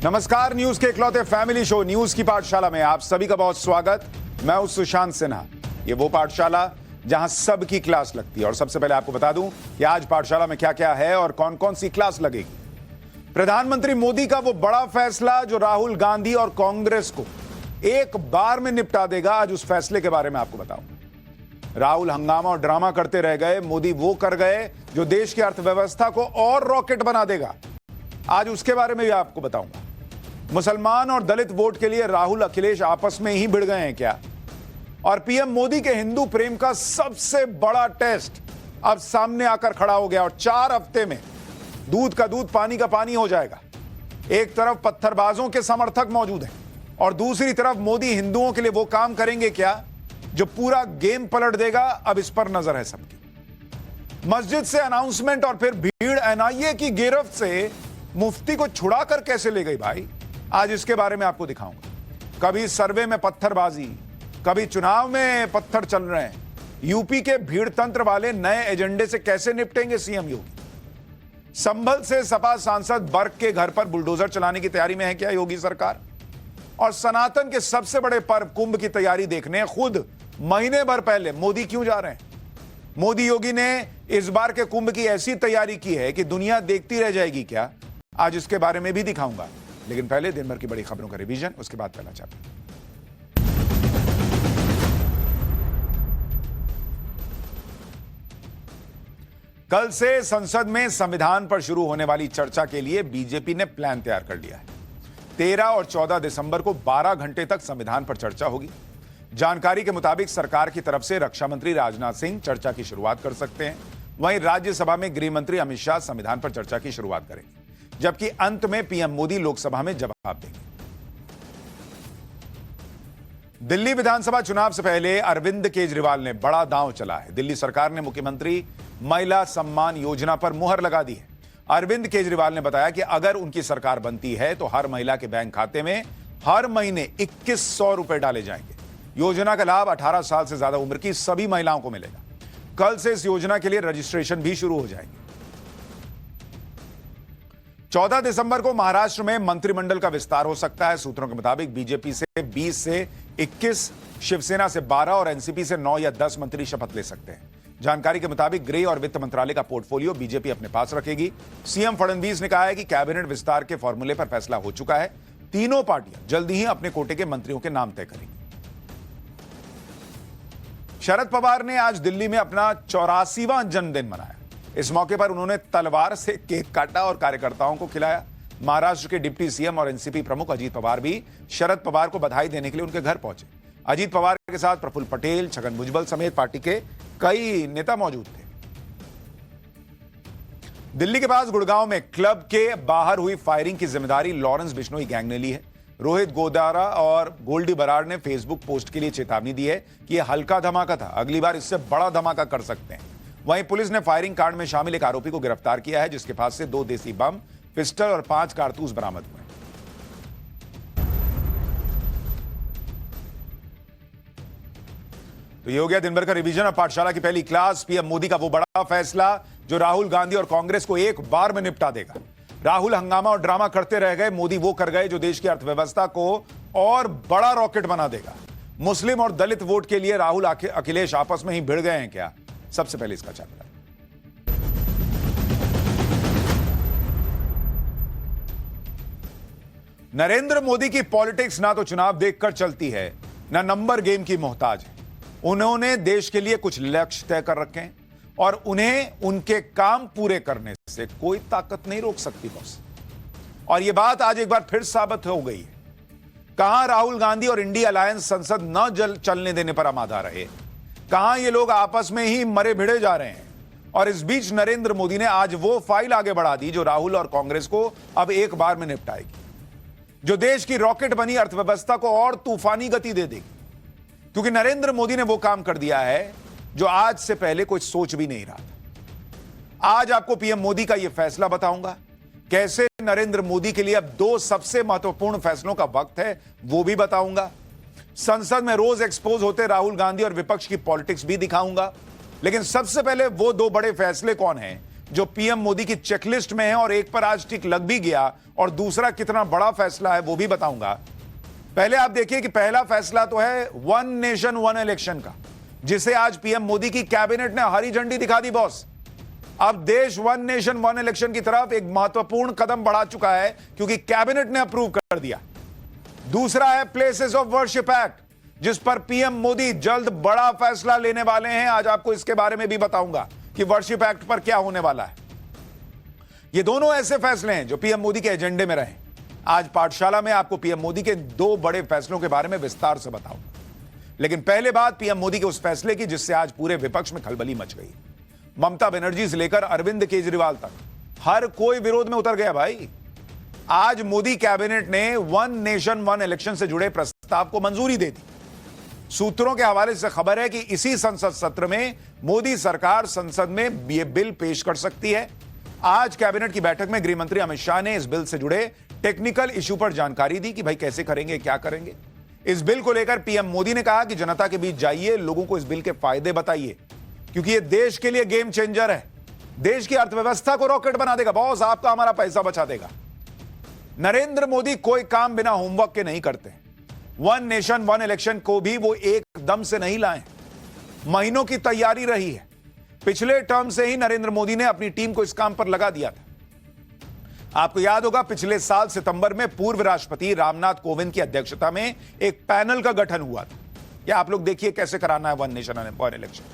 नमस्कार, न्यूज के इकलौते फैमिली शो न्यूज की पाठशाला में आप सभी का बहुत स्वागत। मैं हूं सुशांत सिन्हा। ये वो पाठशाला जहां सबकी क्लास लगती है। और सबसे पहले आपको बता दूं कि आज पाठशाला में क्या क्या है और कौन कौन सी क्लास लगेगी। प्रधानमंत्री मोदी का वो बड़ा फैसला जो राहुल गांधी और कांग्रेस को एक बार में निपटा देगा, आज उस फैसले के बारे में आपको बताऊंगा। राहुल हंगामा और ड्रामा करते रह गए, मोदी वो कर गए जो देश की अर्थव्यवस्था को और रॉकेट बना देगा, आज उसके बारे में भी आपको बताऊंगा। मुसलमान और दलित वोट के लिए राहुल अखिलेश आपस में ही भिड़ गए हैं क्या? और पीएम मोदी के हिंदू प्रेम का सबसे बड़ा टेस्ट अब सामने आकर खड़ा हो गया और 4 हफ्ते में दूध का दूध पानी का पानी हो जाएगा। एक तरफ पत्थरबाजों के समर्थक मौजूद हैं और दूसरी तरफ मोदी हिंदुओं के लिए वो काम करेंगे क्या जो पूरा गेम पलट देगा। अब इस पर नजर है सबकी। मस्जिद से अनाउंसमेंट और फिर भीड़ एनआईए की गिरफ्त से मुफ्ती को छुड़ाकर कैसे ले गई भाई, आज इसके बारे में आपको दिखाऊंगा। कभी सर्वे में पत्थरबाजी, कभी चुनाव में पत्थर चल रहे हैं। यूपी के भीड़ तंत्र वाले नए एजेंडे से कैसे निपटेंगे सीएम योगी। संभल से सपा सांसद बर्क के घर पर बुलडोजर चलाने की तैयारी में है क्या योगी सरकार। और सनातन के सबसे बड़े पर्व कुंभ की तैयारी देखने खुद महीने भर पहले मोदी क्यों जा रहे हैं। मोदी योगी ने इस बार के कुंभ की ऐसी तैयारी की है कि दुनिया देखती रह जाएगी क्या, आज इसके बारे में भी दिखाऊंगा। लेकिन पहले दिन भर की बड़ी खबरों का रिवीजन, उसके बाद पहला चैप्टर। कल से संसद में संविधान पर शुरू होने वाली चर्चा के लिए बीजेपी ने प्लान तैयार कर लिया है। 13 और 14 दिसंबर को 12 घंटे तक संविधान पर चर्चा होगी। जानकारी के मुताबिक सरकार की तरफ से रक्षा मंत्री राजनाथ सिंह चर्चा की शुरुआत कर सकते हैं। वहीं राज्यसभा में गृह मंत्री अमित शाह संविधान पर चर्चा की शुरुआत करेंगे, जबकि अंत में पीएम मोदी लोकसभा में जवाब देंगे। दिल्ली विधानसभा चुनाव से पहले अरविंद केजरीवाल ने बड़ा दांव चला है। दिल्ली सरकार ने मुख्यमंत्री महिला सम्मान योजना पर मुहर लगा दी है। अरविंद केजरीवाल ने बताया कि अगर उनकी सरकार बनती है तो हर महिला के बैंक खाते में हर महीने 2100 रुपए डाले जाएंगे। योजना का लाभ 18 साल से ज्यादा उम्र की सभी महिलाओं को मिलेगा। कल से इस योजना के लिए रजिस्ट्रेशन भी शुरू हो जाएगी। 14 दिसंबर को महाराष्ट्र में मंत्रिमंडल का विस्तार हो सकता है। सूत्रों के मुताबिक बीजेपी से 20 से 21, शिवसेना से 12 और एनसीपी से 9 या 10 मंत्री शपथ ले सकते हैं। जानकारी के मुताबिक गृह और वित्त मंत्रालय का पोर्टफोलियो बीजेपी अपने पास रखेगी। सीएम फडणवीस ने कहा है कि कैबिनेट विस्तार के फॉर्मूले पर फैसला हो चुका है। तीनों पार्टियां जल्दी ही अपने कोटे के मंत्रियों के नाम तय करेंगी। शरद पवार ने आज दिल्ली में अपना 84वां जन्मदिन मनाया। इस मौके पर उन्होंने तलवार से केक काटा और कार्यकर्ताओं को खिलाया। महाराष्ट्र के डिप्टी सीएम और एनसीपी प्रमुख अजीत पवार भी शरद पवार को बधाई देने के लिए उनके घर पहुंचे। अजीत पवार के साथ प्रफुल्ल पटेल, छगन भुजबल समेत पार्टी के कई नेता मौजूद थे। दिल्ली के पास गुड़गांव में क्लब के बाहर हुई फायरिंग की जिम्मेदारी लॉरेंस बिश्नोई गैंग ने ली है। रोहित गोदारा और गोल्डी बराड़ ने फेसबुक पोस्ट के लिए चेतावनी दी है कि यह हल्का धमाका था, अगली बार इससे बड़ा धमाका कर सकते हैं। वहीं पुलिस ने फायरिंग कांड में शामिल एक आरोपी को गिरफ्तार किया है, जिसके पास से 2 देसी बम, पिस्टल और 5 कारतूस बरामद हुए। तो ये हो गया दिन भर का रिवीजन। अब पाठशाला की पहली क्लास, पीएम मोदी का वो बड़ा फैसला जो राहुल गांधी और कांग्रेस को एक बार में निपटा देगा। राहुल हंगामा और ड्रामा करते रह गए, मोदी वो कर गए जो देश की अर्थव्यवस्था को और बड़ा रॉकेट बना देगा। मुस्लिम और दलित वोट के लिए राहुल अखिलेश आपस में ही भिड़ गए हैं क्या? सबसे पहले इसका चैप्टर। नरेंद्र मोदी की पॉलिटिक्स ना तो चुनाव देखकर चलती है, ना नंबर गेम की मोहताज है। उन्होंने देश के लिए कुछ लक्ष्य तय कर रखे हैं और उन्हें उनके काम पूरे करने से कोई ताकत नहीं रोक सकती बॉस। और यह बात आज एक बार फिर साबित हो गई है। कहां राहुल गांधी और इंडिया अलायंस संसद न चलने देने पर आमादा रहे, कहां ये लोग आपस में ही मरे भिड़े जा रहे हैं। और इस बीच नरेंद्र मोदी ने आज वो फाइल आगे बढ़ा दी जो राहुल और कांग्रेस को अब एक बार में निपटाएगी, जो देश की रॉकेट बनी अर्थव्यवस्था को और तूफानी गति दे देगी। क्योंकि नरेंद्र मोदी ने वो काम कर दिया है जो आज से पहले कोई सोच भी नहीं रहा था। आज आपको पीएम मोदी का यह फैसला बताऊंगा, कैसे नरेंद्र मोदी के लिए अब 2 सबसे महत्वपूर्ण फैसलों का वक्त है, वो भी बताऊंगा। संसद में रोज एक्सपोज होते राहुल गांधी और विपक्ष की पॉलिटिक्स भी दिखाऊंगा। लेकिन सबसे पहले वो 2 बड़े फैसले कौन हैं जो पीएम मोदी की चेकलिस्ट में है और एक पर आज टिक लग भी गया, और दूसरा कितना बड़ा फैसला है वो भी बताऊंगा। पहले आप देखिए कि पहला फैसला तो है वन नेशन वन इलेक्शन का, जिसे आज पीएम मोदी की कैबिनेट ने हरी झंडी दिखा दी बॉस। अब देश वन नेशन वन इलेक्शन की तरफ एक महत्वपूर्ण कदम बढ़ा चुका है, क्योंकि कैबिनेट ने अप्रूव कर दिया। दूसरा है प्लेसेस ऑफ वर्शिप एक्ट, जिस पर पीएम मोदी जल्द बड़ा फैसला लेने वाले हैं। आज आपको इसके बारे में भी बताऊंगा कि वर्शिप एक्ट पर क्या होने वाला है। ये दोनों ऐसे फैसले हैं जो पीएम मोदी के एजेंडे में रहे। आज पाठशाला में आपको पीएम मोदी के दो बड़े फैसलों के बारे में विस्तार से बताऊंगा, लेकिन पहले बात पीएम मोदी के उस फैसले की जिससे आज पूरे विपक्ष में खलबली मच गई। ममता बनर्जी से लेकर अरविंद केजरीवाल तक हर कोई विरोध में उतर गया भाई। आज मोदी कैबिनेट ने वन नेशन वन इलेक्शन से जुड़े प्रस्ताव को मंजूरी दे दी। सूत्रों के हवाले से खबर है कि इसी संसद सत्र में मोदी सरकार संसद में यह बिल पेश कर सकती है। आज कैबिनेट की बैठक में गृह मंत्री अमित शाह ने इस बिल से जुड़े टेक्निकल इशू पर जानकारी दी कि भाई कैसे करेंगे, क्या करेंगे। इस बिल को लेकर पीएम मोदी ने कहा कि जनता के बीच जाइए, लोगों को इस बिल के फायदे बताइए, क्योंकि यह देश के लिए गेम चेंजर है। देश की अर्थव्यवस्था को रॉकेट बना देगा बॉस, आपका हमारा पैसा बचा देगा। नरेंद्र मोदी कोई काम बिना होमवर्क के नहीं करते। वन नेशन वन इलेक्शन को भी वो एकदम से नहीं लाए, महीनों की तैयारी रही है। पिछले टर्म से ही नरेंद्र मोदी ने अपनी टीम को इस काम पर लगा दिया था। आपको याद होगा पिछले साल सितंबर में पूर्व राष्ट्रपति रामनाथ कोविंद की अध्यक्षता में एक पैनल का गठन हुआ था। या आप लोग देखिए कैसे कराना है वन नेशन वन इलेक्शन।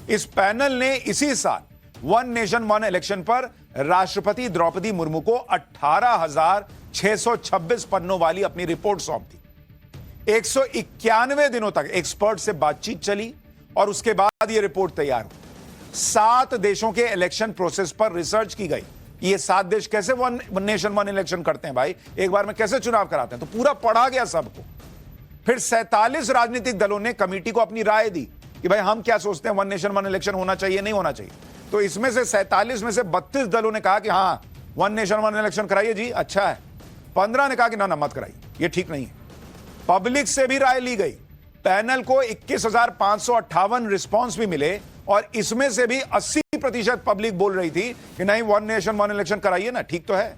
इस पैनल ने इसी साल वन नेशन वन इलेक्शन पर राष्ट्रपति द्रौपदी मुर्मू को 18,626 पन्नों वाली अपनी रिपोर्ट सौंप दी। 191 दिनों तक एक्सपर्ट से बातचीत चली और उसके बाद यह रिपोर्ट तैयार हुई। 7 देशों के इलेक्शन प्रोसेस पर रिसर्च की गई। ये 7 देश कैसे वन नेशन वन इलेक्शन करते हैं भाई, एक बार में कैसे चुनाव कराते हैं, तो पूरा पढ़ा गया सबको। फिर 47 राजनीतिक दलों ने कमेटी को अपनी राय दी कि भाई हम क्या सोचते हैं, वन नेशन वन इलेक्शन होना चाहिए नहीं होना चाहिए। तो इसमें से 47 में से 32 दलों ने कहा कि हां वन नेशन वन इलेक्शन कराइए जी, अच्छा है। 15 ने कहा कि ना मत कराइए, ये ठीक नहीं है। पब्लिक से भी राय ली गई। पैनल को 21,558 रिस्पॉन्स भी मिले और इसमें से भी 80% पब्लिक बोल रही थी कि नहीं वन नेशन वन इलेक्शन कराइए ना, ठीक तो है।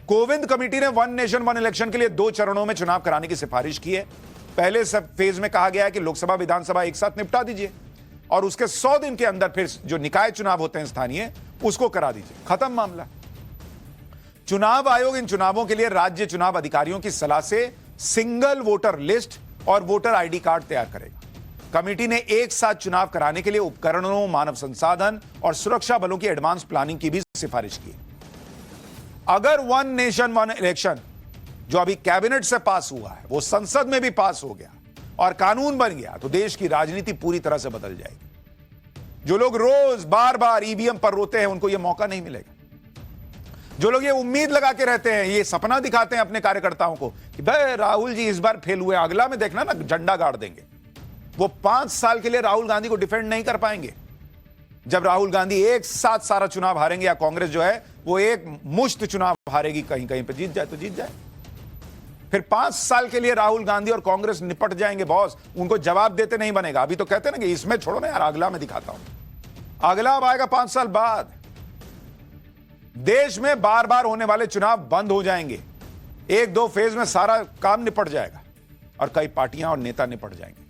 कोविंद कमेटी ने वन नेशन वन इलेक्शन के लिए 2 चरणों में चुनाव कराने की सिफारिश की है। पहले सब फेज में कहा गया है कि लोकसभा विधानसभा एक साथ निपटा दीजिए और उसके 100 दिन के अंदर फिर जो निकाय चुनाव होते हैं स्थानीय, उसको करा दीजिए, खत्म मामला। चुनाव आयोग इन चुनावों के लिए राज्य चुनाव अधिकारियों की सलाह से सिंगल वोटर लिस्ट और वोटर आईडी कार्ड तैयार करेगा। कमेटी ने एक साथ चुनाव कराने के लिए उपकरणों, मानव संसाधन और सुरक्षा बलों की एडवांस प्लानिंग की भी सिफारिश की। अगर वन नेशन वन इलेक्शन जो अभी कैबिनेट से पास हुआ है वो संसद में भी पास हो गया और कानून बन गया, तो देश की राजनीति पूरी तरह से बदल जाएगी। जो लोग रोज बार बार ईवीएम पर रोते हैं उनको यह मौका नहीं मिलेगा। जो लोग ये उम्मीद लगा के रहते हैं, ये सपना दिखाते हैं अपने कार्यकर्ताओं को कि भाई राहुल जी इस बार फेल हुए, अगला में देखना ना झंडा गाड़ देंगे, वो 5 साल के लिए राहुल गांधी को डिफेंड नहीं कर पाएंगे। जब राहुल गांधी एक साथ सारा चुनाव हारेंगे या कांग्रेस जो है वो एक मुश्त चुनाव हारेगी, कहीं कहीं पे जीत जाए तो जीत जाए, फिर 5 साल के लिए राहुल गांधी और कांग्रेस निपट जाएंगे बॉस। उनको जवाब देते नहीं बनेगा। अभी तो कहते हैं ना कि इसमें छोड़ो ना यार, अगला में दिखाता हूं। अगला अब आएगा 5 साल बाद। देश में बार बार होने वाले चुनाव बंद हो जाएंगे। 1-2 फेज में सारा काम निपट जाएगा और कई पार्टियां और नेता निपट जाएंगे।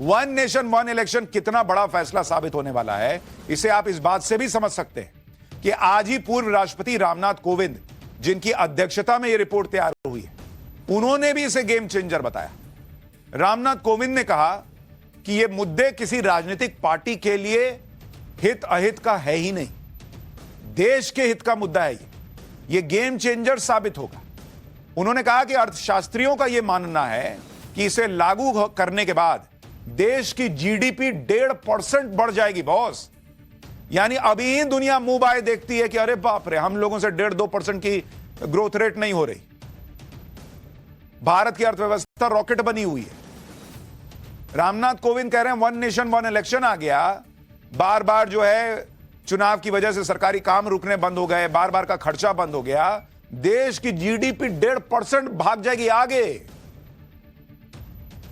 वन नेशन वन इलेक्शन कितना बड़ा फैसला साबित होने वाला है, इसे आप इस बात से भी समझ सकते हैं कि आज ही पूर्व राष्ट्रपति रामनाथ कोविंद, जिनकी अध्यक्षता में यह रिपोर्ट तैयार हुई है, उन्होंने भी इसे गेम चेंजर बताया। रामनाथ कोविंद ने कहा कि यह मुद्दे किसी राजनीतिक पार्टी के लिए हित अहित का है ही नहीं, देश के हित का मुद्दा है। यह गेम चेंजर साबित होगा। उन्होंने कहा कि अर्थशास्त्रियों का यह मानना है कि इसे लागू करने के बाद देश की जीडीपी 1.5% बढ़ जाएगी बॉस। यानी अभी ही दुनिया मुंह बाय देखती है कि अरे बाप रे, हम लोगों से 1.5-2% की ग्रोथ रेट नहीं हो रही। भारत की अर्थव्यवस्था रॉकेट बनी हुई है। रामनाथ कोविंद कह रहे हैं वन नेशन वन इलेक्शन आ गया, बार बार जो है चुनाव की वजह से सरकारी काम रुकने बंद हो गए, बार बार का खर्चा बंद हो गया, देश की जीडीपी 1.5% भाग जाएगी आगे।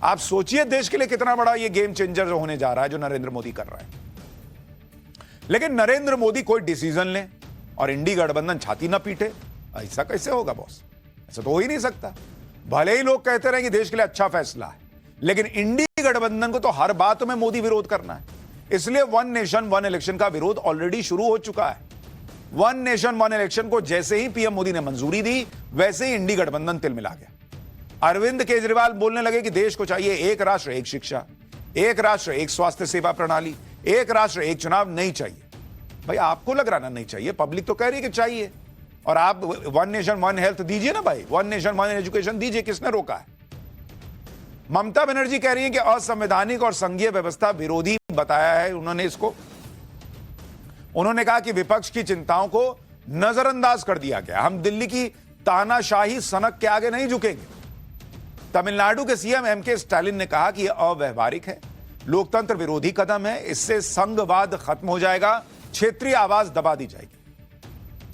आप सोचिए देश के लिए कितना बड़ा ये गेम चेंजर होने जा रहा है जो नरेंद्र मोदी कर रहा है। लेकिन नरेंद्र मोदी कोई डिसीजन ले और इंडी गठबंधन छाती ना पीटे, ऐसा कैसे होगा बॉस? ऐसा तो हो ही नहीं सकता। भले ही लोग कहते रहे कि देश के लिए अच्छा फैसला है, लेकिन इंडी गठबंधन को तो हर बात में मोदी विरोध करना है। इसलिए वन नेशन वन इलेक्शन का विरोध ऑलरेडी शुरू हो चुका है। वन नेशन वन इलेक्शन को जैसे ही पीएम मोदी ने मंजूरी दी, वैसे ही इंडी गठबंधन तिलमिला गया। अरविंद केजरीवाल बोलने लगे कि देश को चाहिए एक राष्ट्र एक शिक्षा, एक राष्ट्र एक स्वास्थ्य सेवा प्रणाली, एक राष्ट्र एक चुनाव। नहीं चाहिए भाई, आपको लग रहा ना नहीं चाहिए, पब्लिक तो कह रही है कि चाहिए। और आप वन नेशन वन हेल्थ दीजिए ना भाई, वन नेशन वन एजुकेशन दीजिए, किसने रोका है? ममता बनर्जी कह रही है कि असंवैधानिक और संघीय व्यवस्था विरोधी बताया है उन्होंने इसको। उन्होंने कहा कि विपक्ष की चिंताओं को नजरअंदाज कर दिया गया, हम दिल्ली की तानाशाही सनक के आगे नहीं झुकेंगे। तमिलनाडु के सीएम एमके स्टालिन ने कहा कि यह अव्यवहारिक है, लोकतंत्र विरोधी कदम है, इससे संघवाद खत्म हो जाएगा, क्षेत्रीय आवाज दबा दी जाएगी।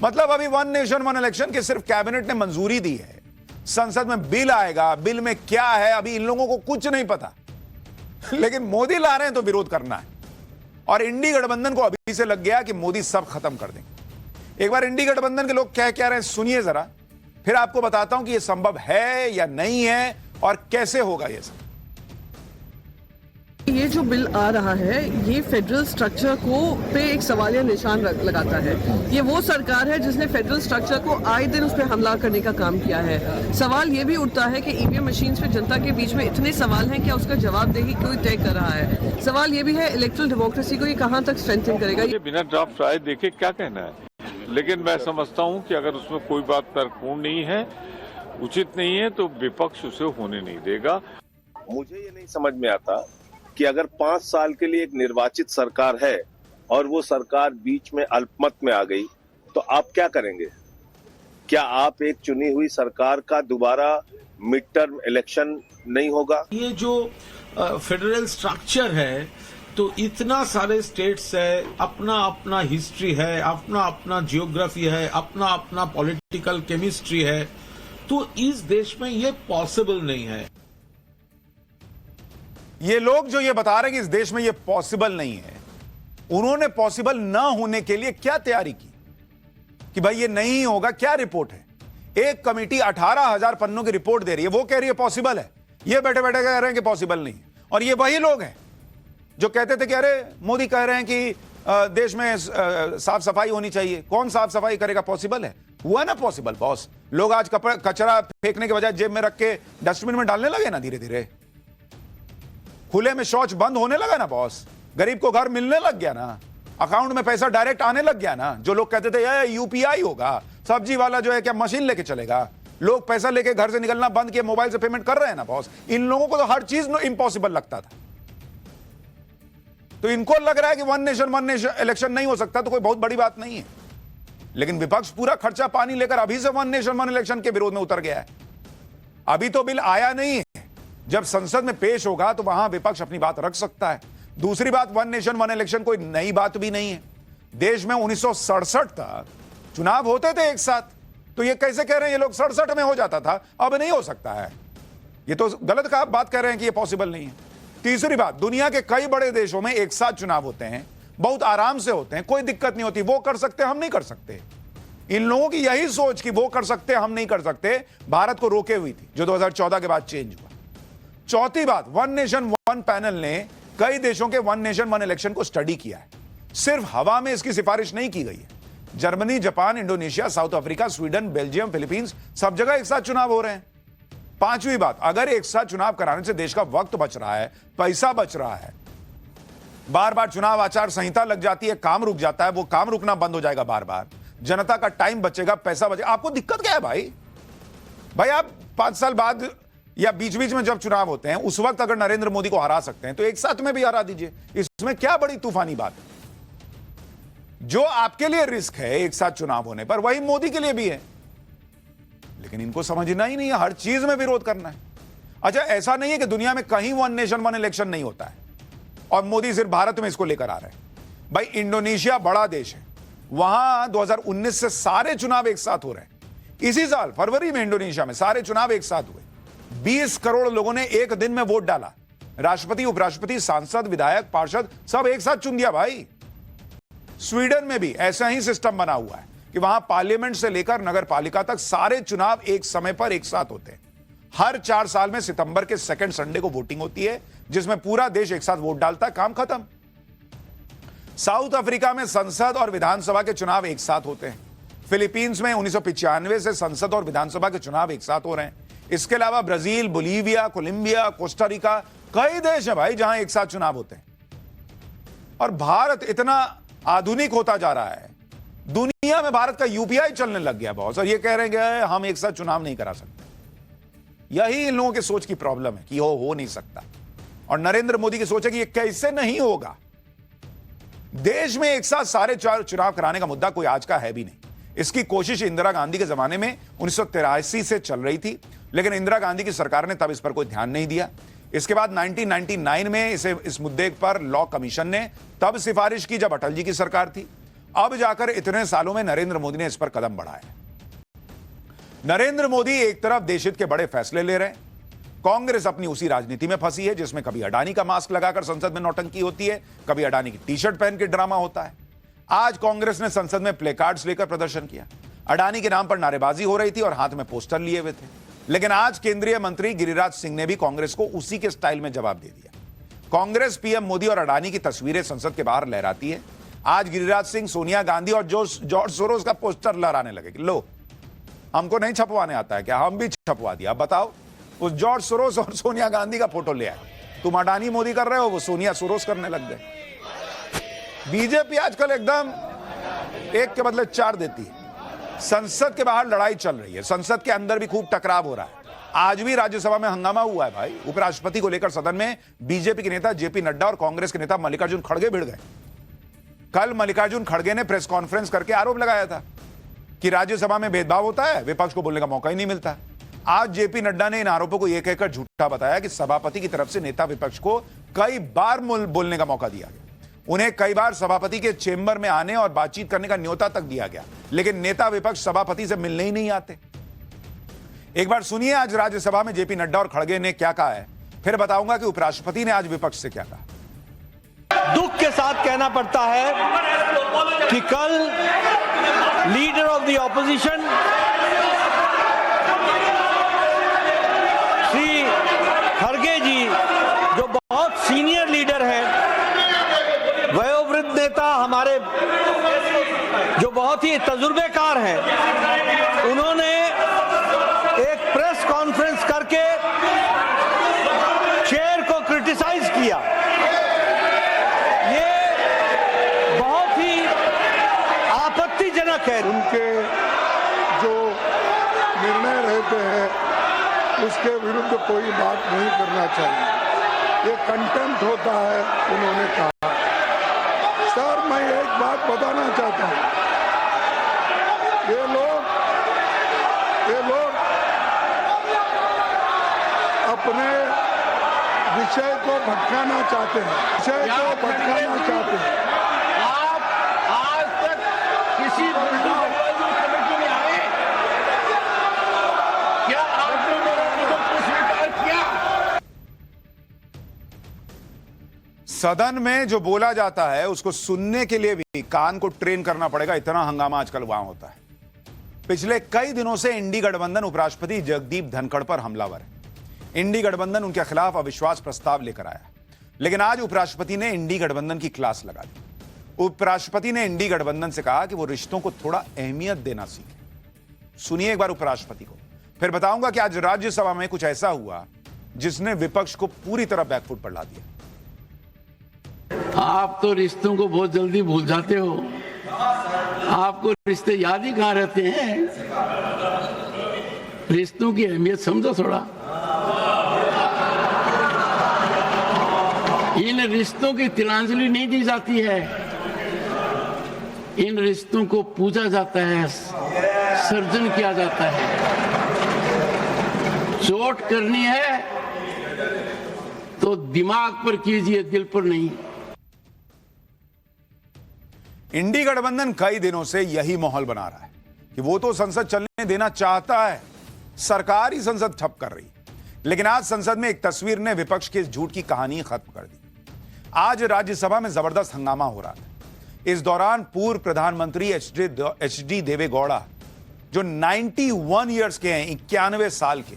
मतलब अभी वन नेशन वन इलेक्शन के सिर्फ कैबिनेट ने मंजूरी दी है, संसद में बिल आएगा, बिल में क्या है अभी इन लोगों को कुछ नहीं पता, लेकिन मोदी ला रहे हैं तो विरोध करना है। और इंडी गठबंधन को अभी से लग गया कि मोदी सब खत्म कर देंगे। एक बार इंडी गठबंधन के लोग क्या कह रहे हैं सुनिए जरा, फिर आपको बताता हूं कि यह संभव है या नहीं है और कैसे होगा यह सब। ये जो बिल आ रहा है ये फेडरल स्ट्रक्चर को पे एक सवालिया निशान लगाता है। ये वो सरकार है जिसने फेडरल स्ट्रक्चर को आए दिन उस पर हमला करने का काम किया है। सवाल ये भी उठता है कि ईवीएम मशीन्स पे जनता के बीच में इतने सवाल हैं, क्या उसका जवाबदेही कोई तय कर रहा है? सवाल ये भी है इलेक्ट्रल डेमोक्रेसी को ये कहां तक स्ट्रेंथन करेगा? ये बिना ड्राफ्ट राय देखे क्या कहना है, लेकिन मैं समझता हूं कि अगर उसमें कोई बात तर्कपूर्ण नहीं है, उचित नहीं है, तो विपक्ष उसे होने नहीं देगा। मुझे ये नहीं समझ में आता कि अगर 5 साल के लिए एक निर्वाचित सरकार है और वो सरकार बीच में अल्पमत में आ गई तो आप क्या करेंगे? क्या आप एक चुनी हुई सरकार का दोबारा मिड टर्म इलेक्शन नहीं होगा? ये जो फेडरल स्ट्रक्चर है तो इतना सारे स्टेट्स है, अपना अपना हिस्ट्री है, अपना अपना जियोग्राफी है, अपना अपना पॉलिटिकल केमिस्ट्री है, तो इस देश में ये पॉसिबल नहीं है। ये लोग जो ये बता रहे हैं कि इस देश में ये पॉसिबल नहीं है, उन्होंने पॉसिबल ना होने के लिए क्या तैयारी की कि भाई ये नहीं होगा? क्या रिपोर्ट है? एक कमेटी 18,000 पन्नों की रिपोर्ट दे रही है, वो कह रही है पॉसिबल है, ये बैठे बैठे कह रहे हैं कि पॉसिबल नहीं है। और ये वही लोग हैं जो कहते थे कि अरे मोदी कह रहे हैं कि देश में साफ सफाई होनी चाहिए। कौन साफ सफाई करेगा? पॉसिबल है? हुआ ना पॉसिबल बॉस। लोग आज कचरा फेंकने के बजाय जेब में रख के डस्टबिन में डालने लगे ना, धीरे धीरे खुले में शौच बंद होने लगा ना बॉस। गरीब को घर मिलने लग गया ना, अकाउंट में पैसा डायरेक्ट आने लग गया ना। जो लोग कहते थे ये यूपीआई होगा, सब्जी वाला जो है क्या मशीन लेके चलेगा, लोग पैसा लेके घर से निकलना बंद किए, मोबाइल से पेमेंट कर रहे हैं ना बॉस। इन लोगों को तो हर चीज इम्पॉसिबल लगता था, तो इनको लग रहा है कि वन नेशन इलेक्शन नहीं हो सकता, तो कोई बहुत बड़ी बात नहीं है। लेकिन विपक्ष पूरा खर्चा पानी लेकर अभी से वन नेशन वन इलेक्शन के विरोध में उतर गया है। अभी तो बिल आया नहीं है, जब संसद में पेश होगा तो वहां विपक्ष अपनी बात रख सकता है। दूसरी बात, वन नेशन वन इलेक्शन कोई नई बात भी नहीं है। देश में 1967 तक चुनाव होते थे एक साथ, तो ये कैसे कह रहे हैं ये लोग 67 में हो जाता था, अब नहीं हो सकता है? ये तो गलत बात कह रहे हैं कि ये पॉसिबल नहीं है। तीसरी बात, दुनिया के कई बड़े देशों में एक साथ चुनाव होते हैं, बहुत आराम से होते हैं, कोई दिक्कत नहीं होती। वो कर सकते, हम नहीं कर सकते। इन लोगों की यही सोच कि वो कर सकते हम नहीं कर सकते, भारत को रोके हुई थी, जो 2014 के बाद चेंज हुआ। चौथी बात, वन नेशन वन पैनल ने कई देशों के वन नेशन वन इलेक्शन को स्टडी किया है, सिर्फ हवा में इसकी सिफारिश नहीं की गई है। Germany, Japan, Indonesia, south Africa, Sweden, Belgium, Philippines, सब जगह एक साथ चुनाव हो रहे हैं। पांचवी बात, अगर एक साथ चुनाव कराने से देश का वक्त बच रहा है, पैसा बच रहा है, बार बार चुनाव आचार संहिता लग जाती है, काम रुक जाता है, वो काम रुकना बंद हो जाएगा बार बार, जनता का टाइम बचेगा, पैसा बचेगा। आपको दिक्कत क्या है भाई? आप 5 साल बाद या बीच बीच में जब चुनाव होते हैं उस वक्त अगर नरेंद्र मोदी को हरा सकते हैं तो एक साथ में भी हरा दीजिए, इसमें क्या बड़ी तूफानी बात है? जो आपके लिए रिस्क है एक साथ चुनाव होने पर, वही मोदी के लिए भी है। लेकिन इनको समझना ही नहीं है, हर चीज में विरोध करना है। अच्छा, ऐसा नहीं है कि दुनिया में कहीं वन नेशन वन इलेक्शन नहीं होता है और मोदी सिर्फ भारत में इसको लेकर आ रहे हैं। भाई इंडोनेशिया बड़ा देश है, वहां 2019 से सारे चुनाव एक साथ हो रहे हैं। इसी साल फरवरी में इंडोनेशिया में सारे चुनाव एक साथ हुए। 20 करोड़ लोगों ने एक दिन में वोट डाला, राष्ट्रपति, उपराष्ट्रपति, सांसद, विधायक, पार्षद सब एक साथ चुन दिया भाई। स्वीडन में भी ऐसा ही सिस्टम बना हुआ है कि वहां पार्लियामेंट से लेकर नगर पालिका तक सारे चुनाव एक समय पर एक साथ होते हैं। हर 4 साल में सितंबर के सेकंड संडे को वोटिंग होती है, जिसमें पूरा देश एक साथ वोट डालता है, काम खत्म। साउथ अफ्रीका में संसद और विधानसभा के चुनाव एक साथ होते हैं। फिलीपींस में 1995 से संसद और विधानसभा के चुनाव एक साथ हो रहे हैं। इसके अलावा Brazil, Bolivia, Colombia, Costa Rica, कई देश हैं भाई जहां एक साथ चुनाव होते हैं। और भारत इतना आधुनिक होता जा रहा है, दुनिया में भारत का यूपीआई चलने लग गया बॉस, और ये कह रहे हैं कि हम एक साथ चुनाव नहीं करा सकते। यही इन लोगों की सोच की प्रॉब्लम है कि हो नहीं सकता। और नरेंद्र मोदी की सोच है कि ये कैसे नहीं होगा। देश में एक साथ सारे चुनाव कराने का मुद्दा कोई आज का है भी नहीं। इसकी कोशिश इंदिरा गांधी के जमाने में 1983 से चल रही थी, लेकिन इंदिरा गांधी की सरकार ने तब इस पर कोई ध्यान नहीं दिया। इसके बाद 1999 में इस मुद्दे पर लॉ कमीशन ने तब सिफारिश की जब अटल जी की सरकार थी। अब जाकर इतने सालों में नरेंद्र मोदी ने इस पर कदम बढ़ाया। नरेंद्र मोदी एक तरफ देश हित के बड़े फैसले ले रहे हैं, कांग्रेस अपनी उसी राजनीति में फंसी है जिसमें कभी अडानी का मास्क लगाकर संसद में नौटंकी होती है, कभी अडानी की टी शर्ट पहन के ड्रामा होता है। आज कांग्रेस ने संसद में प्ले कार्ड्स लेकर प्रदर्शन किया। अडानी के नाम पर नारेबाजी हो रही थी और हाथ में पोस्टर लिए हुए थे। लेकिन आज केंद्रीय मंत्री गिरिराज सिंह ने भी कांग्रेस को उसी के स्टाइल में जवाब दे दिया। कांग्रेस पीएम मोदी और अडानी की तस्वीरें संसद के बाहर लहराती है। आज गिरिराज सिंह सोनिया गांधी और जॉर्ज सोरोस का पोस्टर लहराने लगे कि लो, हमको नहीं छपवाने आता है क्या, हम भी छपवा दिया। अब बताओ, उस जॉर्ज सोरोस और सोनिया गांधी का फोटो ले आए। तुम अडानी मोदी कर रहे हो, वो सोनिया सोरोस करने लग गए। बीजेपी आजकल एकदम एक के बदले 4 देती है। संसद के बाहर लड़ाई चल रही है, संसद के अंदर भी खूब टकराव हो रहा है। आज भी राज्यसभा में हंगामा हुआ है भाई। उपराष्ट्रपति को लेकर सदन में बीजेपी के नेता जेपी नड्डा और कांग्रेस के नेता मल्लिकार्जुन खड़गे भिड़ गए। कल मल्लिकार्जुन खड़गे ने प्रेस कॉन्फ्रेंस करके आरोप लगाया था कि राज्यसभा में भेदभाव होता है, विपक्ष को बोलने का मौका ही नहीं मिलता। आज जेपी नड्डा ने इन आरोपों को यह कहकर झूठा बताया कि सभापति की तरफ से नेता विपक्ष को कई बार बोलने का मौका दिया गया। उन्हें कई बार सभापति के चेंबर में आने और बातचीत करने का न्योता तक दिया गया, लेकिन नेता विपक्ष सभापति से मिलने ही नहीं आते। एक बार सुनिए आज राज्यसभा में जेपी नड्डा और खड़गे ने क्या कहा है, फिर बताऊंगा कि उपराष्ट्रपति ने आज विपक्ष से क्या कहा। दुख के साथ कहना पड़ता है कि कल leader of the opposition Shri खड़गे जी, जो बहुत सीनियर लीडर हैं, वयोवृद्ध नेता हमारे, जो बहुत ही तजुर्बेकार हैं, उन्होंने एक प्रेस कॉन्फ्रेंस करके चेयर को क्रिटिसाइज किया। ये बहुत ही आपत्तिजनक है। उनके जो निर्णय रहते हैं उसके विरुद्ध कोई बात नहीं करना चाहिए, ये कंटेम्प्ट होता है, उन्होंने कहा। सर, मैं एक बात बताना चाहता हूँ, ये लोग अपने विषय को भटकाना चाहते हैं, आप आज तक किसी कमेटी में आए क्या? आपने मेरा को स्वीकार किया? सदन में जो बोला जाता है उसको सुनने के लिए भी कान को ट्रेन करना पड़ेगा, इतना हंगामा आजकल वहां होता है। पिछले कई दिनों से इंडी गठबंधन उपराष्ट्रपति जगदीप धनखड़ पर हमलावर है। इंडी गठबंधन उनके खिलाफ अविश्वास प्रस्ताव लेकर आया, लेकिन आज उपराष्ट्रपति ने इंडी गठबंधन की क्लास लगा दी। उपराष्ट्रपति ने इंडी गठबंधन से कहा कि वो रिश्तों को थोड़ा अहमियत देना सीखे। सुनिए एक बार उपराष्ट्रपति को, फिर बताऊंगा कि आज राज्यसभा में कुछ ऐसा हुआ जिसने विपक्ष को पूरी तरह बैकफुट पर ला दिया। आप तो रिश्तों को बहुत जल्दी भूल जाते हो, आपको रिश्ते याद ही कहाँ रहते हैं। रिश्तों की अहमियत समझो थोड़ा। इन रिश्तों की तिलांजलि नहीं दी जाती है, इन रिश्तों को पूजा जाता है, सर्जन किया जाता है। चोट करनी है तो दिमाग पर कीजिए, दिल पर नहीं। इंडी गठबंधन कई दिनों से यही माहौल बना रहा है कि वो तो संसद चलने देना चाहता है, सरकार ही संसद ठप कर रही। लेकिन आज संसद में एक तस्वीर ने विपक्ष के झूठ की कहानी खत्म कर दी। आज राज्यसभा में जबरदस्त हंगामा हो रहा था। इस दौरान पूर्व प्रधानमंत्री एच.डी. देवेगौड़ा जो 91 ईयर्स के हैं, 91 साल के,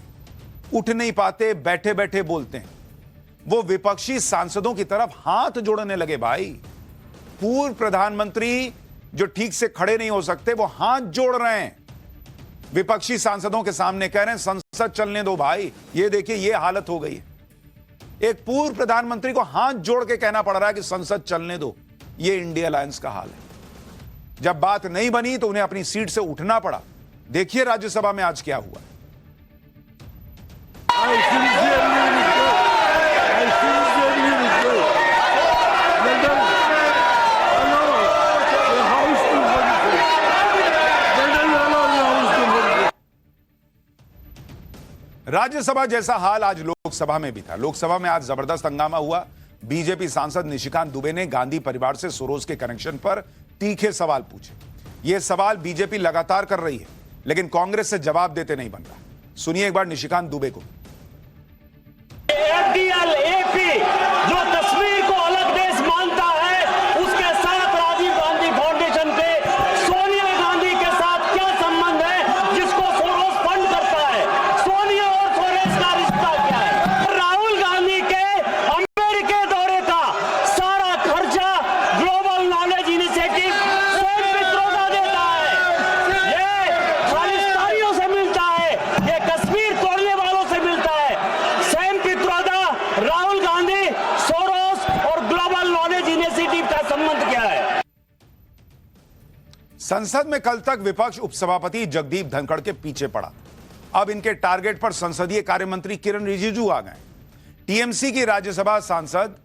उठ नहीं पाते, बैठे बैठे बोलते हैं, वो विपक्षी सांसदों की तरफ हाथ जोड़ने लगे। भाई, पूर्व प्रधानमंत्री जो ठीक से खड़े नहीं हो सकते वो हाथ जोड़ रहे हैं, विपक्षी सांसदों के सामने कह रहे हैं संसद चलने दो। भाई, ये देखिए, ये हालत हो गई है। एक पूर्व प्रधानमंत्री को हाथ जोड़ के कहना पड़ रहा है कि संसद चलने दो। ये इंडिया अलायंस का हाल है। जब बात नहीं बनी तो उन्हें अपनी सीट से उठना पड़ा। देखिए राज्यसभा में आज क्या हुआ। राज्यसभा जैसा हाल आज लोकसभा में भी था। लोकसभा में आज जबरदस्त हंगामा हुआ। बीजेपी सांसद निशिकांत दुबे ने गांधी परिवार से सोरोस के कनेक्शन पर तीखे सवाल पूछे। ये सवाल बीजेपी लगातार कर रही है, लेकिन कांग्रेस से जवाब देते नहीं बन रहा। सुनिए एक बार निशिकांत दुबे को। एपी जो कश्मीर को अलग देश मानता है, उसके साथ राजीव गांधी फाउंडेशन के सोनिया गांधी के साथ क्या संबंध है, जिसको सोरोस फंड करता है? सोनिया और सोरोस का रिश्ता क्या है? राहुल गांधी के अमेरिका दौरे का सारा खर्चा global knowledge initiative Sam Pitroda देता है। ये खालिस्तानियों से मिलता है, ये कश्मीर तोड़ने वालों से मिलता है। सैम पित्रोदा, राहुल गांधी, सोरोस और ग्लोबल नॉलेज इनिशिएटिव का संबंध क्या है? संसद में कल तक विपक्ष उपसभापति जगदीप धनखड़ के पीछे पड़ा। अब इनके टारगेट पर संसदीय कार्य मंत्री किरण रिजिजू आ गए। टीएमसी की राज्यसभा सांसद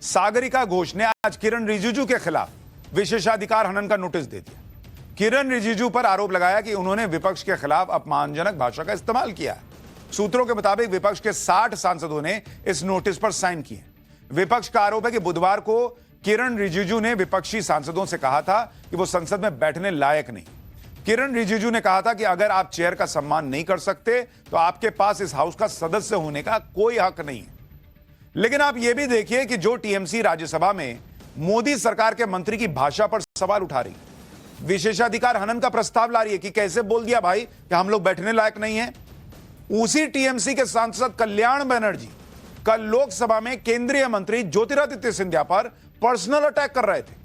सागरिका घोष ने आज किरण रिजिजू के खिलाफ विशेषाधिकार हनन का नोटिस दे दिया। किरण रिजिजू पर आरोप लगाया कि उन्होंने विपक्ष के खिलाफ अपमानजनक भाषा का इस्तेमाल किया। सूत्रों के मुताबिक विपक्ष के 60 सांसदों ने इस नोटिस पर साइन किए। विपक्ष का आरोप है कि बुधवार को किरण रिजिजू ने विपक्षी सांसदों से कहा था कि वो संसद में बैठने लायक नहीं। किरण रिजिजू ने कहा था कि अगर आप चेयर का सम्मान नहीं कर सकते तो आपके पास इस हाउस का सदस्य होने का कोई हक नहीं है। लेकिन आप यह भी देखिए कि जो टीएमसी राज्यसभा में मोदी सरकार के मंत्री की भाषा पर सवाल उठा रही, विशेषाधिकार हनन का प्रस्ताव ला रही है कि कैसे बोल दिया भाई कि हम लोग बैठने लायक नहीं है। उसी टीएमसी के सांसद कल्याण बनर्जी कल लोकसभा में केंद्रीय मंत्री ज्योतिरादित्य सिंधिया पर पर्सनल अटैक कर रहे थे।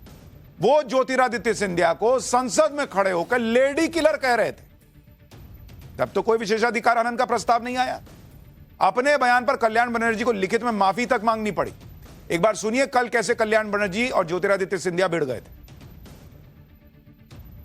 वो ज्योतिरादित्य सिंधिया को संसद में खड़े होकर लेडी किलर कह रहे थे। तब तो कोई विशेषाधिकार हनन का प्रस्ताव नहीं आया। अपने बयान पर कल्याण बनर्जी को लिखित में माफी तक मांगनी पड़ी। एक बार सुनिए कल कैसे कल्याण बनर्जी और ज्योतिरादित्य सिंधिया भिड़ गए थे।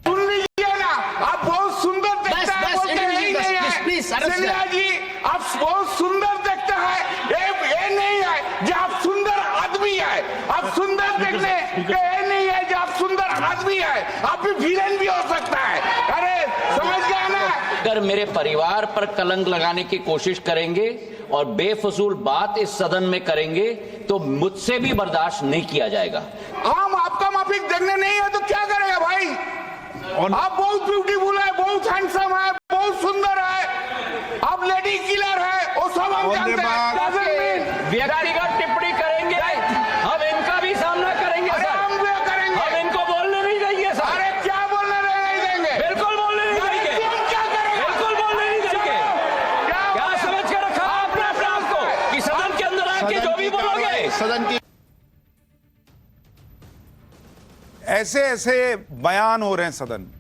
सुन लीजिए ना, आप बहुत सुंदर दिखता है, बोलते नहीं सिंधिया जी, आप बहुत सुंदर दिखते हैं। ये नहीं है जो आप सुंदर आदमी है, आप सुंदर दिखने ये नहीं है जो आप सुंदर आदमी है, आप भी विलेन भी हो सकता है। अरे समझ गया ना? अगर मेरे परिवार पर कलंक लगाने की कोशिश करेंगे और बेफजूल बात इस सदन में करेंगे तो मुझसे भी बर्दाश्त नहीं किया जाएगा। हम आपका माफी देखने नहीं है तो क्या करेगा भाई? आप बहुत ब्यूटीफुल है, बहुत हैंडसम है, बहुत सुंदर है, आप लेडी किलर है, वो सब हम जानते हैं। व्यक्तिगत टिप्पणी करेंगे, हम इनका भी सामना करेंगे सर। हम भी करेंगे, हम इनको बोलने नहीं देंगे सर। अरे क्या बोलने नहीं देंगे? बिल्कुल बोलने नहीं देंगे। क्या करेंगे? बिल्कुल बोलने नहीं देंगे। क्या समझ कर रखा आपने अपने आप को कि सदन के अंदर आके जो भी बोलोगे सदन की ऐसे ऐसे बयान हो रहे हैं सदन में,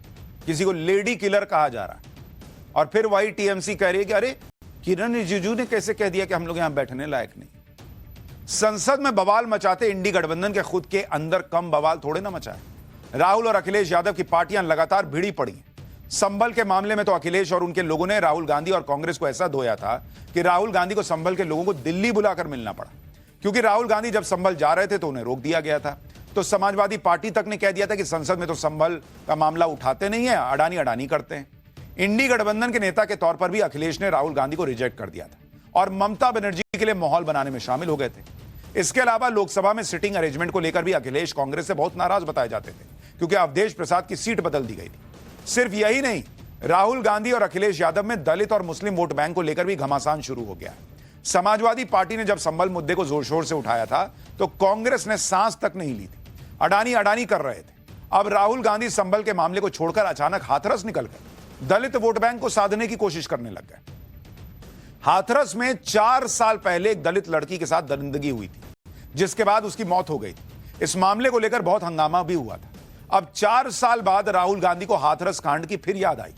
किसी को लेडी किलर कहा जा रहा है और फिर वही टीएमसी कह रही है कि अरे किरण रिजिजू ने कैसे कह दिया कि हम लोग यहां बैठने लायक नहीं। संसद में बवाल मचाते इंडी गठबंधन के खुद के अंदर कम बवाल थोड़े ना मचाए। राहुल और अखिलेश यादव की पार्टियां लगातार भिड़ी पड़ी हैं। संभल के मामले में तो अखिलेश और उनके लोगों ने राहुल गांधी और कांग्रेस को ऐसा धोया था कि राहुल गांधी को संभल के लोगों को दिल्ली बुलाकर मिलना पड़ा, क्योंकि राहुल गांधी जब संभल जा रहे थे तो उन्हें रोक दिया गया था। तो समाजवादी पार्टी तक ने कह दिया था कि संसद में तो संभल का मामला उठाते नहीं है, अडानी अडानी करते हैं। इंडी गठबंधन के नेता के तौर पर भी अखिलेश ने राहुल गांधी को रिजेक्ट कर दिया था और ममता बनर्जी के लिए माहौल बनाने में शामिल हो गए थे। इसके अलावा लोकसभा में सिटिंग अरेंजमेंट को लेकर भी अखिलेश कांग्रेस से बहुत नाराज बताए जाते थे, क्योंकि अवधेश प्रसाद की सीट बदल दी गई थी। सिर्फ यही नहीं, राहुल गांधी और अखिलेश यादव में दलित और मुस्लिम वोट बैंक को लेकर भी घमासान शुरू हो गया। समाजवादी पार्टी ने जब संभल मुद्दे को जोर शोर से उठाया था तो कांग्रेस ने सांस तक नहीं ली थी। अडानी अडानी कर रहे थे अब राहुल गांधी संभल के मामले को छोड़कर अचानक हाथरस निकल गए, दलित वोट बैंक को साधने की कोशिश करने लग गए। हाथरस में 4 साल पहले एक दलित लड़की के साथ दरिंदगी हुई थी, जिसके बाद उसकी मौत हो गई थी। इस मामले को लेकर बहुत हंगामा भी हुआ था। अब 4 साल बाद राहुल गांधी को हाथरस कांड की फिर याद आई।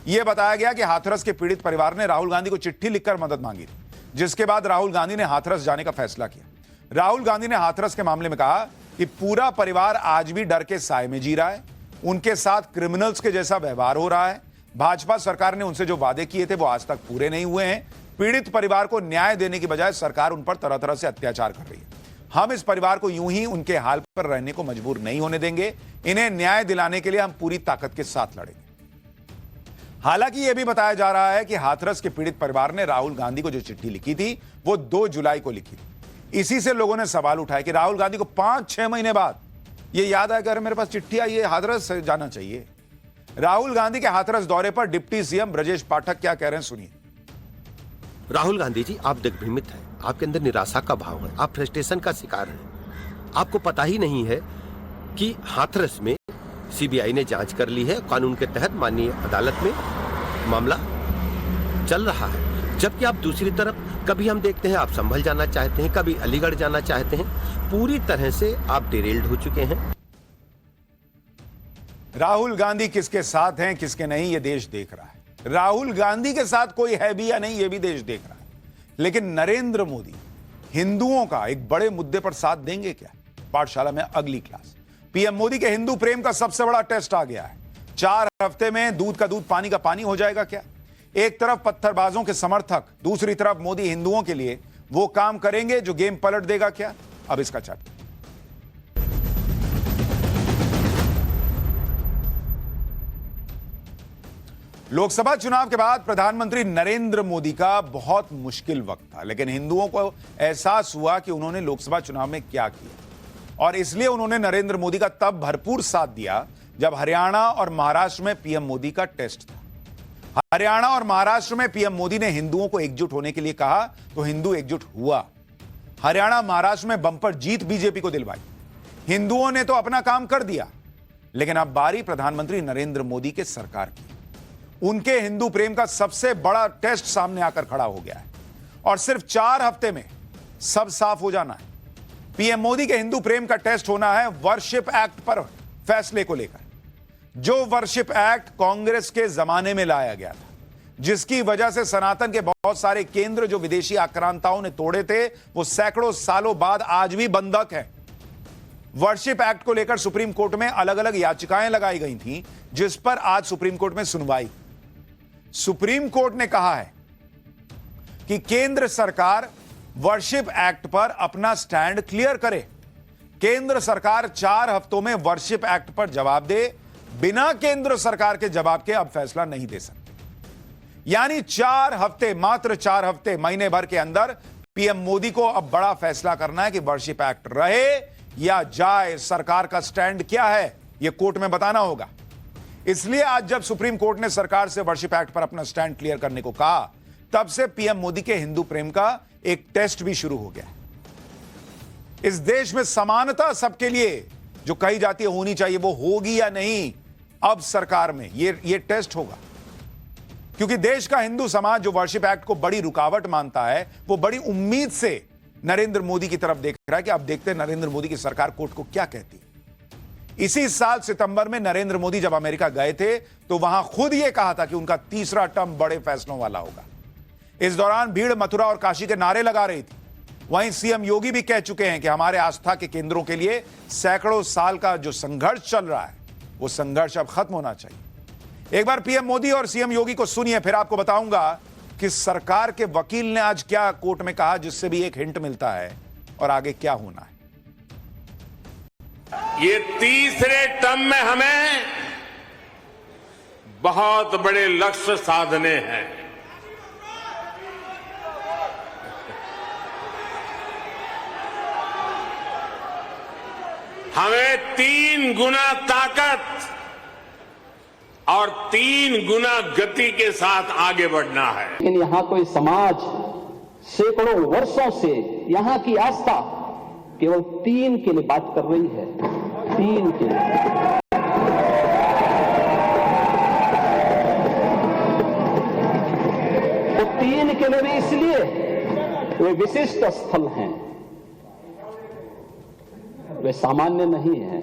यह बताया गया कि हाथरस के पीड़ित परिवार ने राहुल गांधी को चिट्ठी लिखकर मदद मांगी थी, जिसके बाद राहुल गांधी ने हाथरस जाने का फैसला किया। राहुल गांधी ने हाथरस के मामले में कहा कि पूरा परिवार आज भी डर के साए में जी रहा है, उनके साथ क्रिमिनल्स के जैसा व्यवहार हो रहा है। भाजपा सरकार ने उनसे जो वादे किए थे वो आज तक पूरे नहीं हुए हैं। पीड़ित परिवार को न्याय देने की बजाय सरकार उन पर तरह तरह से अत्याचार कर रही है। हम इस परिवार को यूं ही उनके हाल पर रहने को मजबूर नहीं होने देंगे। इन्हें न्याय दिलाने के लिए हम पूरी ताकत के साथ लड़ेंगे। हालांकि यह भी बताया जा रहा है कि हाथरस के पीड़ित परिवार ने राहुल गांधी को जो चिट्ठी लिखी थी वो 2 जुलाई को लिखी थी। इसी से लोगों ने सवाल उठाया कि राहुल गांधी को 5-6 महीने बाद यह याद आया कि अरे मेरे पास चिट्ठी आई है, हाथरस जाना चाहिए। राहुल गांधी के हाथरस दौरे पर डिप्टी सीएम ब्रजेश पाठक क्या कह रहे हैं, सुनिए। राहुल गांधी जी, आप दिग्भ्रमित हैं, आपके अंदर निराशा का भाव है, आप फ्रस्ट्रेशन का शिकार हैं। आपको पता ही नहीं है कि हाथरस में सीबीआई ने जांच कर ली है, कानून के तहत माननीय अदालत में मामला चल रहा है। जबकि आप दूसरी तरफ कभी हम देखते हैं आप संभल जाना चाहते हैं, कभी अलीगढ़ जाना चाहते हैं। पूरी तरह से आप डिरेल्ड हो चुके हैं। राहुल गांधी किसके साथ हैं किसके नहीं ये देश देख रहा है। राहुल गांधी के साथ कोई है भी या नहीं ये भी देश देख रहा है। लेकिन नरेंद्र मोदी हिंदुओं का एक बड़े मुद्दे पर साथ देंगे क्या? पाठशाला में अगली क्लास। पीएम मोदी के हिंदू प्रेम का सबसे बड़ा टेस्ट आ गया है। 4 हफ्ते में दूध का दूध पानी का पानी हो जाएगा क्या? एक तरफ पत्थरबाजों के समर्थक, दूसरी तरफ मोदी हिंदुओं के लिए वो काम करेंगे जो गेम पलट देगा क्या? अब इसका चैप्टर। लोकसभा चुनाव के बाद प्रधानमंत्री नरेंद्र मोदी का बहुत मुश्किल वक्त था, लेकिन हिंदुओं को एहसास हुआ कि उन्होंने लोकसभा चुनाव में क्या किया और इसलिए उन्होंने नरेंद्र मोदी का तब भरपूर साथ दिया जब हरियाणा और महाराष्ट्र में पीएम मोदी का टेस्ट था। हरियाणा और महाराष्ट्र में पीएम मोदी ने हिंदुओं को एकजुट होने के लिए कहा तो हिंदू एकजुट हुआ। हरियाणा महाराष्ट्र में बंपर जीत बीजेपी को दिलवाई। हिंदुओं ने तो अपना काम कर दिया, लेकिन अब बारी प्रधानमंत्री नरेंद्र मोदी के सरकार की। उनके हिंदू प्रेम का सबसे बड़ा टेस्ट सामने आकर खड़ा हो गया है और सिर्फ 4 हफ्ते में सब साफ हो जाना है। पीएम मोदी के हिंदू प्रेम का टेस्ट होना है वर्शिप एक्ट पर फैसले को लेकर, जो वर्शिप एक्ट कांग्रेस के जमाने में लाया गया था, जिसकी वजह से सनातन के बहुत सारे केंद्र जो विदेशी आक्रांताओं ने तोड़े थे वो सैकड़ों सालों बाद आज भी बंधक है। वर्शिप एक्ट को लेकर सुप्रीम कोर्ट में अलग अलग याचिकाएं लगाई गई थीं, जिस पर आज सुप्रीम कोर्ट में सुनवाई। सुप्रीम कोर्ट ने कहा है कि केंद्र सरकार वर्शिप एक्ट पर अपना स्टैंड क्लियर करे। केंद्र सरकार 4 हफ्तों में वर्शिप एक्ट पर जवाब दे। बिना केंद्र सरकार के जवाब के अब फैसला नहीं दे सकते। यानी 4 हफ्ते, मात्र 4 हफ्ते, महीने भर के अंदर पीएम मोदी को अब बड़ा फैसला करना है कि वर्शिप एक्ट रहे या जाए। सरकार का स्टैंड क्या है यह कोर्ट में बताना होगा। इसलिए आज जब सुप्रीम कोर्ट ने सरकार से वर्शिप एक्ट पर अपना स्टैंड क्लियर करने को कहा, तब से पीएम मोदी के हिंदू प्रेम का एक टेस्ट भी शुरू हो गया। इस देश में समानता सबके लिए जो कही जाती है होनी चाहिए, वो होगी या नहीं अब सरकार में, ये टेस्ट होगा। क्योंकि देश का हिंदू समाज जो वर्शिप एक्ट को बड़ी रुकावट मानता है, वो बड़ी उम्मीद से नरेंद्र मोदी की तरफ देख रहा है कि अब देखते हैं नरेंद्र मोदी की सरकार कोर्ट को क्या कहती है। इसी साल सितंबर में नरेंद्र मोदी जब अमेरिका गए थे तो वहां खुद यह कहा था कि उनका तीसरा टर्म बड़े फैसलों वाला होगा। इस दौरान भीड़ मथुरा और काशी के नारे लगा रही थी। वहीं सीएम योगी भी कह चुके हैं कि हमारे आस्था के केंद्रों के लिए सैकड़ों साल का जो संघर्ष चल रहा है वो संघर्ष अब खत्म होना चाहिए। एक बार पीएम मोदी और सीएम योगी को सुनिए, फिर आपको बताऊंगा कि सरकार के वकील ने आज क्या कोर्ट में कहा, जिससे भी एक हिंट मिलता है और आगे क्या होना है। ये तीसरे टर्म में हमें बहुत बड़े लक्ष्य साधने हैं। हमें 3 गुना ताकत और 3 गुना गति के साथ आगे बढ़ना है। लेकिन यहाँ कोई समाज सैकड़ों वर्षों से यहाँ की आस्था केवल 3 के लिए बात कर रही है। 3 के लिए वे विशिष्ट स्थल हैं, वे सामान्य नहीं है।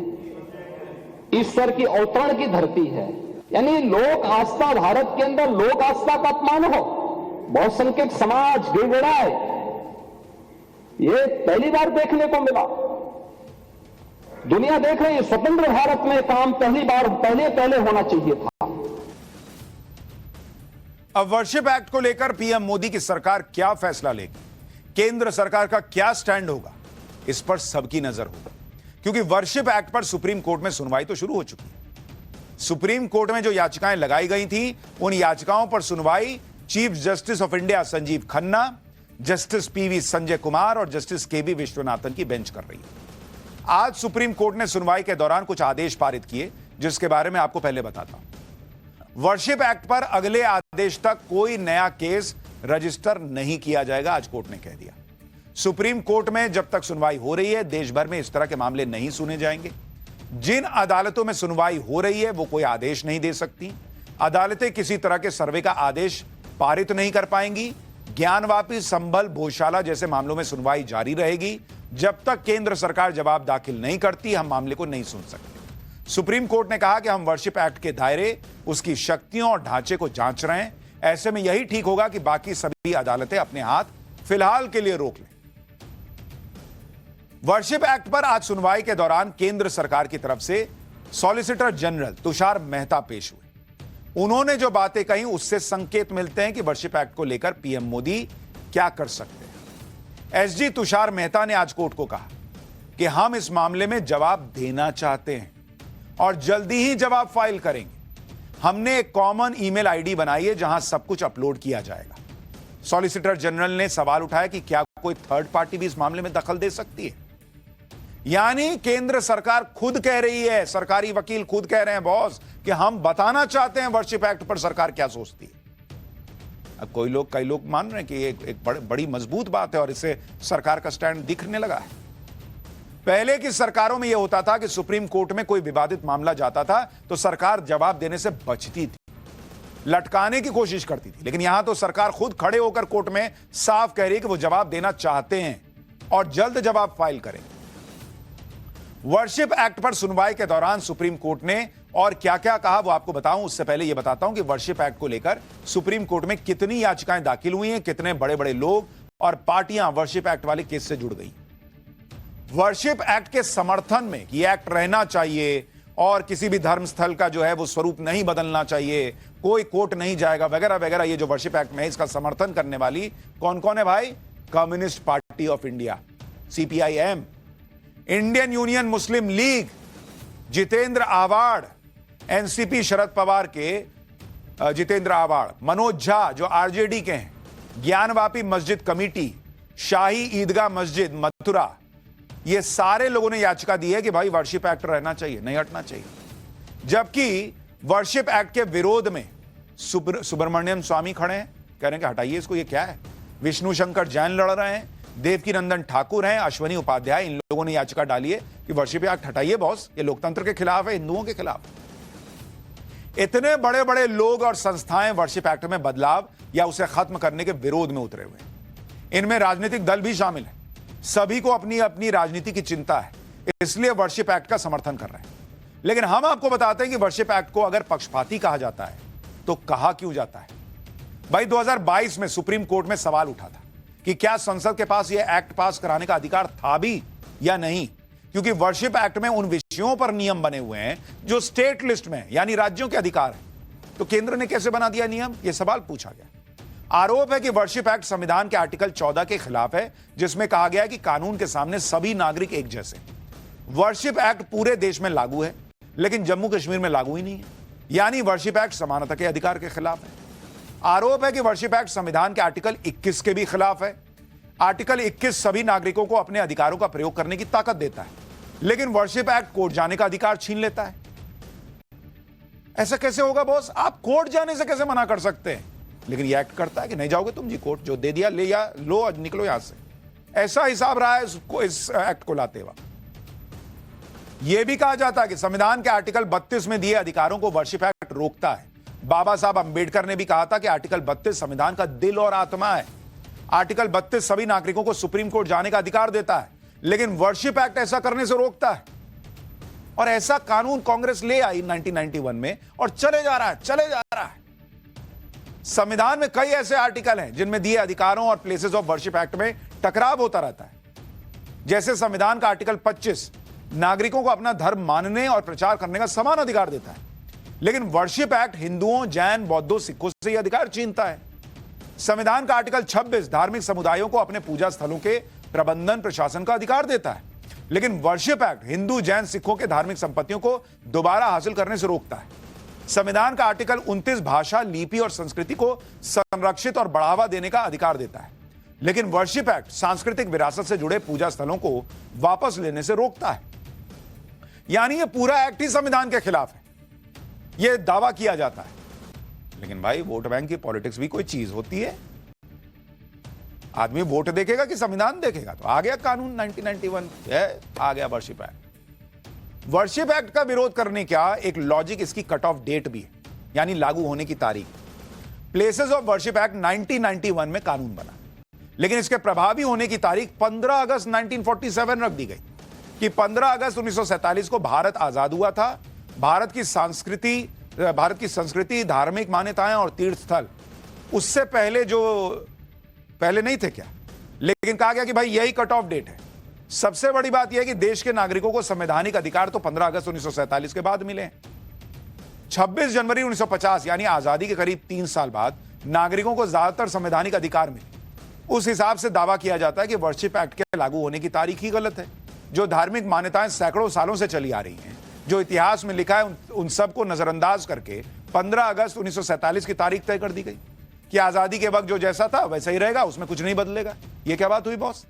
ईश्वर की अवतरण की धरती है। यानी लोक आस्था, भारत के अंदर लोक आस्था का अपमान हो, बहुसंख्यक समाज गिड़गिड़ाए, ये पहली बार देखने को मिला। दुनिया देख रही है, स्वतंत्र भारत में काम पहली बार पहले होना चाहिए था। अब वर्शिप एक्ट को लेकर पीएम मोदी की सरकार क्या फैसला लेगी, केंद्र सरकार का क्या स्टैंड होगा, इस पर सबकी नजर होगी, क्योंकि वर्शिप एक्ट पर सुप्रीम कोर्ट में सुनवाई तो शुरू हो चुकी है। सुप्रीम कोर्ट में जो याचिकाएं लगाई गई थी, उन याचिकाओं पर सुनवाई chief justice of India Sanjeev Khanna, justice PV Sanjay Kumar और जस्टिस केबी विश्वनाथन की बेंच कर रही है। आज सुप्रीम कोर्ट ने सुनवाई के दौरान कुछ आदेश पारित किए, जिसके बारे में आपको पहले बताता हूं। वर्शिप एक्ट पर अगले आदेश तक कोई नया केस रजिस्टर नहीं किया जाएगा, आज कोर्ट ने कह दिया। सुप्रीम कोर्ट में जब तक सुनवाई हो रही है, देश भर में इस तरह के मामले नहीं सुने जाएंगे। जिन अदालतों में सुनवाई हो रही है, वो कोई आदेश नहीं दे सकती। अदालतें किसी तरह के सर्वे का आदेश पारित नहीं कर पाएंगी। ज्ञानवापी, संभल, भोजशाला जैसे मामलों में सुनवाई जारी रहेगी। जब तक केंद्र सरकार जवाब दाखिल नहीं करती, हम मामले को नहीं सुन सकते। सुप्रीम कोर्ट ने कहा कि हम वर्शिप एक्ट के दायरे, उसकी शक्तियों और ढांचे को जांच रहे हैं। ऐसे में यही ठीक होगा कि बाकी सभी अदालतें अपने हाथ फिलहाल के लिए रोक लें। वर्शिप एक्ट पर आज सुनवाई के दौरान केंद्र सरकार की तरफ से सॉलिसिटर जनरल तुषार मेहता पेश हुए। उन्होंने जो बातें कही, उससे संकेत मिलते हैं कि वर्शिप एक्ट को लेकर पीएम मोदी क्या कर सकते हैं। एसजी तुषार मेहता ने आज कोर्ट को कहा कि हम इस मामले में जवाब देना चाहते हैं और जल्दी ही जवाब फाइल करेंगे। हमने एक कॉमन ईमेल आईडी बनाई है जहां सब कुछ अपलोड किया जाएगा। सॉलिसिटर जनरल ने सवाल उठाया कि क्या कोई थर्ड पार्टी भी इस मामले में दखल दे सकती है। यानी केंद्र सरकार खुद कह रही है, सरकारी वकील खुद कह रहे हैं बॉस, कि हम बताना चाहते हैं वर्शिप एक्ट पर सरकार क्या सोचती है। अब कई लोग मान रहे हैं कि एक बड़ी मजबूत बात है और इससे सरकार का स्टैंड दिखने लगा है। पहले की सरकारों में यह होता था कि सुप्रीम कोर्ट में कोई विवादित मामला जाता था तो सरकार जवाब देने से बचती थी, लटकाने की कोशिश करती थी। लेकिन यहां तो सरकार खुद खड़े होकर कोर्ट में साफ कह रही है कि वो जवाब देना चाहते हैं और जल्द जवाब फाइल करेंगे। वर्शिप एक्ट पर सुनवाई के दौरान सुप्रीम कोर्ट ने और क्या क्या कहा, वो आपको बताऊं। उससे पहले यह बताता हूं कि वर्शिप एक्ट को लेकर सुप्रीम कोर्ट में कितनी याचिकाएं दाखिल हुई हैं, कितने बड़े बड़े लोग और पार्टियां वर्शिप एक्ट वाले केस से जुड़ गई। वर्शिप एक्ट के समर्थन में कि एक्ट रहना चाहिए और किसी भी धर्म स्थल का जो है वो स्वरूप नहीं बदलना चाहिए, कोई कोर्ट नहीं जाएगा, वगैरह वगैरह, ये जो वर्शिप एक्ट में है, इसका समर्थन करने वाली कौन कौन है भाई? Communist party of India, CPIM, Indian union Muslim league, Jitendra Awhad, NCP Sharad Pawar के जितेंद्र आवाड़, मनोज झा जो आरजेडी के हैं, ज्ञानवापी मस्जिद कमेटी, शाही ईदगाह मस्जिद मथुरा, ये सारे लोगों ने याचिका दी है कि भाई वर्शिप एक्ट रहना चाहिए, नहीं हटना चाहिए। जबकि वर्शिप एक्ट के विरोध में सुब्रमण्यम स्वामी खड़े हैं, कह रहे हैं कि हटाइए इसको, ये क्या है। विष्णु शंकर जैन लड़ रहे हैं, देवकी नंदन ठाकुर हैं, अश्वनी उपाध्याय, इन लोगों ने याचिका डाली है कि वर्शिप एक्ट हटाइए बॉस, ये लोकतंत्र के खिलाफ है, हिंदुओं के खिलाफ। इतने बड़े बड़े लोग और संस्थाएं वर्शिप एक्ट में बदलाव या उसे खत्म करने के विरोध में उतरे हुए हैं। इनमें राजनीतिक दल भी शामिल है, सभी को अपनी अपनी राजनीति की चिंता है, इसलिए वर्शिप एक्ट का समर्थन कर रहे हैं। लेकिन हम आपको बताते हैं कि वर्शिप एक्ट को अगर पक्षपाती कहा जाता है तो कहा क्यों जाता है। भाई 2022 में सुप्रीम कोर्ट में सवाल उठा था कि क्या संसद के पास यह एक्ट पास कराने का अधिकार था भी या नहीं, क्योंकि वर्शिप एक्ट में उन विषयों पर नियम बने हुए हैं जो स्टेट लिस्ट में यानी राज्यों के अधिकार है। तो केंद्र ने कैसे बना दिया नियम, यह सवाल पूछा गया। आरोप है कि वर्शिप एक्ट संविधान के आर्टिकल 14 के खिलाफ है, जिसमें कहा गया है कि कानून के सामने सभी नागरिक एक जैसे। वर्शिप एक्ट पूरे देश में लागू है, लेकिन जम्मू कश्मीर में लागू ही नहीं है, यानी वर्शिप एक्ट समानता के अधिकार के खिलाफ है। आरोप है कि वर्शिप एक्ट संविधान के आर्टिकल 21 के भी खिलाफ है। आर्टिकल 21 सभी नागरिकों को अपने अधिकारों का प्रयोग करने की ताकत देता है, लेकिन वर्शिप एक्ट कोर्ट जाने का अधिकार छीन लेता है। ऐसा कैसे होगा बॉस? आप कोर्ट जाने से कैसे मना कर सकते हैं? लेकिन यह एक्ट करता है कि नहीं जाओगे तुम जी कोर्ट, जो दे दिया ले या लो, निकलो यहां से। ऐसा हिसाब रहा है इस एक्ट को लाते हुए। यह भी कहा जाता है कि संविधान के आर्टिकल 32 में दिए अधिकारों को वर्शिप एक्ट रोकता है। बाबा साहब अंबेडकर ने भी कहा था कि आर्टिकल 32 संविधान का दिल और आत्मा है। आर्टिकल 32 सभी नागरिकों को सुप्रीम कोर्ट जाने का अधिकार देता है, लेकिन वर्शिप एक्ट ऐसा करने से रोकता है। और ऐसा कानून कांग्रेस ले आई 1991 में और चले जा रहा है। संविधान में कई ऐसे आर्टिकल हैं जिनमें दिए अधिकारों और प्लेसेस ऑफ वर्शिप एक्ट में टकराव होता रहता है। जैसे संविधान का आर्टिकल 25 नागरिकों को अपना धर्म मानने और प्रचार करने का समान अधिकार देता है, लेकिन वर्शिप एक्ट हिंदुओं, जैन, बौद्धों, सिखों से यह अधिकार छीनता है। संविधान का आर्टिकल 26 धार्मिक समुदायों को अपने पूजा स्थलों के प्रबंधन प्रशासन का अधिकार देता है, लेकिन वर्शिप एक्ट हिंदू, जैन, सिखों के धार्मिक संपत्तियों को दोबारा हासिल करने से रोकता है। संविधान का आर्टिकल 29 भाषा, लिपि और संस्कृति को संरक्षित और बढ़ावा देने का अधिकार देता है, लेकिन वर्शिप एक्ट सांस्कृतिक विरासत से जुड़े पूजा स्थलों को वापस लेने से रोकता है। यानी यह पूरा एक्ट ही संविधान के खिलाफ है, यह दावा किया जाता है। लेकिन भाई, वोट बैंक की पॉलिटिक्स भी कोई चीज होती है? आदमी वोट देखेगा कि संविधान देखेगा? तो आ गया कानून 1991, आ गया वर्शिप एक्ट। वर्शिप एक्ट का विरोध करने का एक लॉजिक इसकी कट ऑफ डेट भी है, यानी लागू होने की तारीख। प्लेसेस ऑफ वर्शिप एक्ट 1991 में कानून बना, लेकिन इसके प्रभावी होने की तारीख 15 अगस्त 1947 रख दी गई कि 15 अगस्त 1947 को भारत आजाद हुआ था। भारत की संस्कृति, धार्मिक मान्यताएं और तीर्थ स्थल उससे पहले नहीं थे क्या? लेकिन कहा गया कि भाई यही कट ऑफ डेट है। सबसे बड़ी बात यह है कि देश के नागरिकों को संवैधानिक अधिकार तो 15 अगस्त 1947 के बाद मिले। 26 जनवरी 1950 यानी आजादी के करीब 3 साल बाद नागरिकों को ज्यादातर संवैधानिक अधिकार मिले। उस हिसाब से दावा किया जाता है कि वर्शिप एक्ट के लागू होने की तारीख ही गलत है। जो धार्मिक मान्यताएं सैकड़ों सालों से चली आ रही हैं, जो इतिहास में लिखा है, उन सबको नजरअंदाज करके 15 अगस्त 1947 की तारीख तय कर दी गई कि आजादी के वक्त जो जैसा था वैसा ही रहेगा, उसमें कुछ नहीं बदलेगा। यह क्या बात हुई बॉस?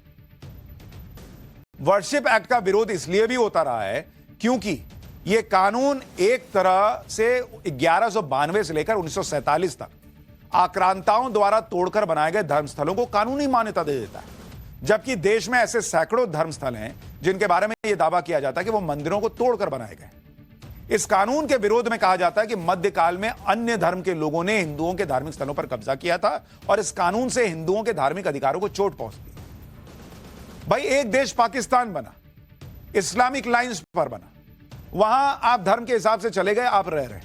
वर्शिप एक्ट का विरोध इसलिए भी होता रहा है क्योंकि यह कानून एक तरह से 1192 से लेकर 1947 तक आक्रांताओं द्वारा तोड़कर बनाए गए धर्मस्थलों को कानूनी मान्यता दे देता है, जबकि देश में ऐसे सैकड़ों धर्मस्थल हैं जिनके बारे में यह दावा किया जाता है कि वो मंदिरों को तोड़कर बनाए गए। इस कानून के विरोध में कहा जाता है कि मध्यकाल में अन्य धर्म के लोगों ने हिंदुओं के धार्मिक स्थलों पर कब्जा किया था और इस कानून से हिंदुओं के धार्मिक अधिकारों को चोट पहुंचती। भाई, एक देश पाकिस्तान बना, इस्लामिक लाइंस पर बना, वहां आप धर्म के हिसाब से चले गए, आप रह रहे।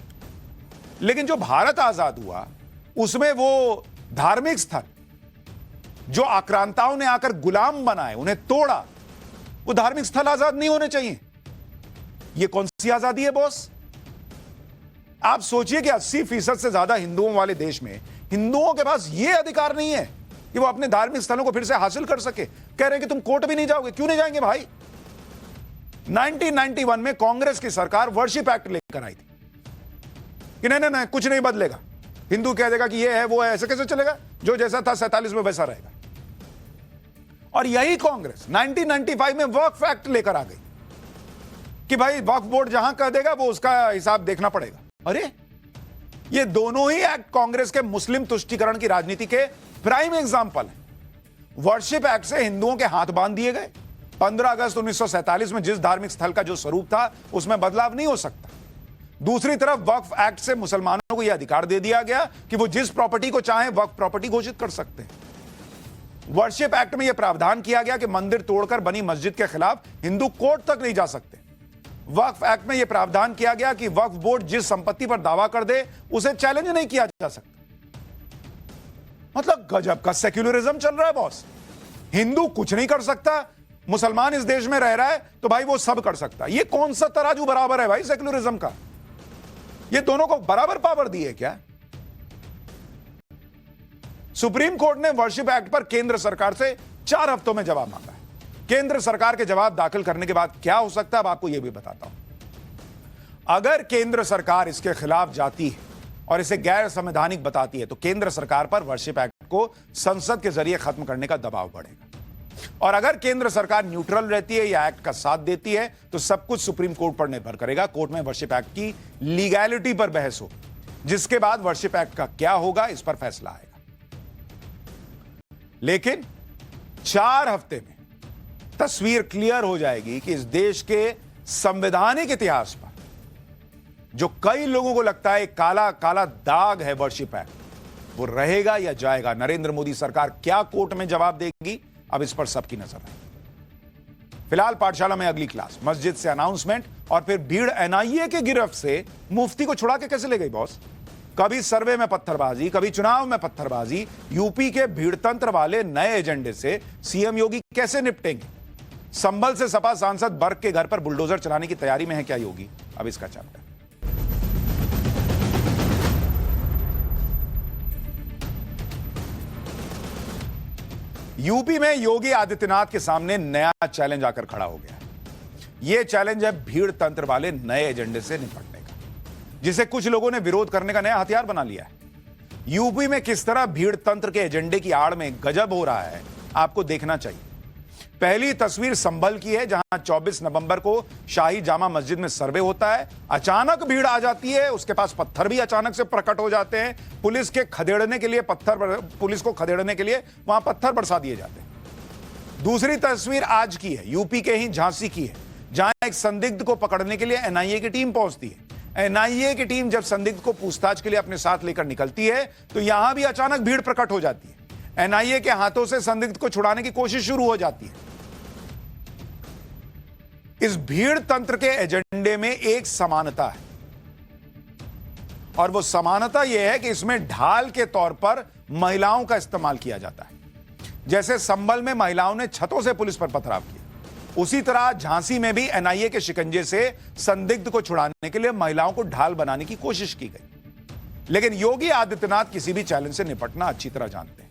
लेकिन जो भारत आजाद हुआ उसमें वो धार्मिक स्थल जो आक्रांताओं ने आकर गुलाम बनाए, उन्हें तोड़ा, वो धार्मिक स्थल आजाद नहीं होने चाहिए। ये कौन सी आजादी है बॉस? आप सोचिए कि 80% से ज्यादा हिंदुओं वाले देश में हिंदुओं के पास यह अधिकार नहीं है कि वो अपने धार्मिक स्थलों को फिर से हासिल कर सके। कह रहे हैं कि तुम कोर्ट भी नहीं जाओगे। क्यों नहीं जाएंगे भाई? 1991 में कांग्रेस की सरकार वर्शिप एक्ट लेकर आई थी कि नहीं, कुछ नहीं बदलेगा, हिंदू कह देगा कि ये है वो है, ऐसे कैसे चलेगा? जो जैसा था 47 में वैसा रहेगा। और यही कांग्रेस 1995 में वक्फ एक्ट लेकर आ गई कि भाई वक्फ बोर्ड जहां कह देगा वो उसका हिसाब देखना पड़ेगा। अरे, ये दोनों ही एक्ट कांग्रेस के मुस्लिम तुष्टीकरण की राजनीति के प्राइम एग्जाम्पल हैं। वर्शिप एक्ट से हिंदुओं के हाथ बांध दिए गए। 15 अगस्त 1947 में जिस धार्मिक स्थल का जो स्वरूप था उसमें बदलाव नहीं हो सकता। दूसरी तरफ वक्फ एक्ट से मुसलमानों को यह अधिकार दे दिया गया कि वो जिस प्रॉपर्टी को चाहे वक्फ प्रॉपर्टी घोषित कर सकते हैं। वर्शिप एक्ट में यह प्रावधान किया गया कि मंदिर तोड़कर बनी मस्जिद के खिलाफ हिंदू कोर्ट तक नहीं जा सकते। वक्फ एक्ट में यह प्रावधान किया गया कि वक्फ बोर्ड जिस संपत्ति पर दावा कर दे उसे चैलेंज नहीं किया जा सकता। मतलब गजब का सेक्युलरिज्म चल रहा है बॉस। हिंदू कुछ नहीं कर सकता, मुसलमान इस देश में रह रहा है तो भाई वो सब कर सकता। ये कौन सा तराजू बराबर है भाई सेक्युलरिज्म का? ये दोनों को बराबर पावर दी है क्या? सुप्रीम कोर्ट ने वर्शिप एक्ट पर केंद्र सरकार से 4 हफ्तों में जवाब मांगा है। केंद्र सरकार के जवाब दाखिल करने के बाद क्या हो सकता है, अब आपको यह भी बताता हूं। अगर केंद्र सरकार इसके खिलाफ जाती है और इसे गैर संवैधानिक बताती है तो केंद्र सरकार पर वर्शिप एक्ट को संसद के जरिए खत्म करने का दबाव बढ़ेगा। और अगर केंद्र सरकार न्यूट्रल रहती है या एक्ट का साथ देती है तो सब कुछ सुप्रीम कोर्ट पर निर्भर करेगा। कोर्ट में वर्शिप एक्ट की लीगैलिटी पर बहस होगी, जिसके बाद वर्शिप एक्ट का क्या होगा इस पर फैसला आएगा। लेकिन 4 हफ्ते में तस्वीर क्लियर हो जाएगी कि इस देश के संवैधानिक इतिहास पर जो कई लोगों को लगता है काला काला दाग है वर्शिप एक्ट, वो रहेगा या जाएगा? नरेंद्र मोदी सरकार क्या कोर्ट में जवाब देगी? अब इस पर सबकी नजर है। फिलहाल पाठशाला में अगली क्लास, मस्जिद से अनाउंसमेंट और फिर भीड़ एनआईए के गिरफ्त से मुफ्ती को छुड़ा के कैसे ले गई बॉस? कभी सर्वे में पत्थरबाजी, कभी चुनाव में पत्थरबाजी। यूपी के भीड़तंत्र वाले नए एजेंडे से सीएम योगी कैसे निपटेंगे? संभल से सपा सांसद बर्ग के घर पर बुलडोजर चलाने की तैयारी में है क्या योगी? अब इसका चैप्टर। यूपी में योगी आदित्यनाथ के सामने नया चैलेंज आकर खड़ा हो गया। यह चैलेंज है भीड़ तंत्र वाले नए एजेंडे से निपटने का, जिसे कुछ लोगों ने विरोध करने का नया हथियार बना लिया है। यूपी में किस तरह भीड़ तंत्र के एजेंडे की आड़ में गजब हो रहा है, आपको देखना चाहिए। पहली तस्वीर संभल की है, जहां 24 नवंबर को शाही जामा मस्जिद में सर्वे होता है। अचानक भीड़ आ जाती है, उसके पास पत्थर भी अचानक से प्रकट हो जाते हैं। पुलिस को खदेड़ने के लिए वहां पत्थर बरसा दिए जाते हैं। दूसरी तस्वीर आज की है, यूपी के ही झांसी की है, जहां एक संदिग्ध को पकड़ने के लिए एनआईए की टीम पहुंचती है। एनआईए की टीम जब संदिग्ध को पूछताछ के लिए अपने साथ लेकर निकलती है तो यहां भी अचानक भीड़ प्रकट हो जाती है। एनआईए के हाथों से संदिग्ध को छुड़ाने की कोशिश शुरू हो जाती है। इस भीड़ तंत्र के एजेंडे में एक समानता है, और वो समानता यह है कि इसमें ढाल के तौर पर महिलाओं का इस्तेमाल किया जाता है। जैसे संभल में महिलाओं ने छतों से पुलिस पर पथराव किया, उसी तरह झांसी में भी एनआईए के शिकंजे से संदिग्ध को छुड़ाने के लिए महिलाओं को ढाल बनाने की कोशिश की गई। लेकिन योगी आदित्यनाथ किसी भी चैलेंज से निपटना अच्छी तरह जानते हैं।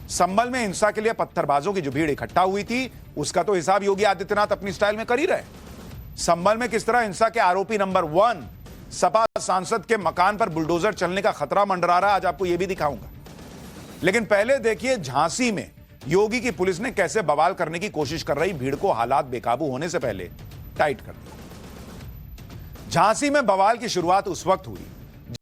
संभल में हिंसा के लिए पत्थरबाजों की जो भीड़ इकट्ठा हुई थी, उसका तो हिसाब योगी आदित्यनाथ अपनी स्टाइल में कर ही रहे। संभल में किस तरह हिंसा के आरोपी नंबर 1 सपा सांसद के मकान पर बुलडोजर चलने का खतरा मंडरा रहा, आज आपको यह भी दिखाऊंगा। लेकिन पहले देखिए झांसी में योगी की पुलिस ने कैसे बवाल करने की कोशिश कर रही भीड़ को हालात बेकाबू होने से पहले टाइट कर दिया। झांसी में बवाल की शुरुआत उस वक्त हुई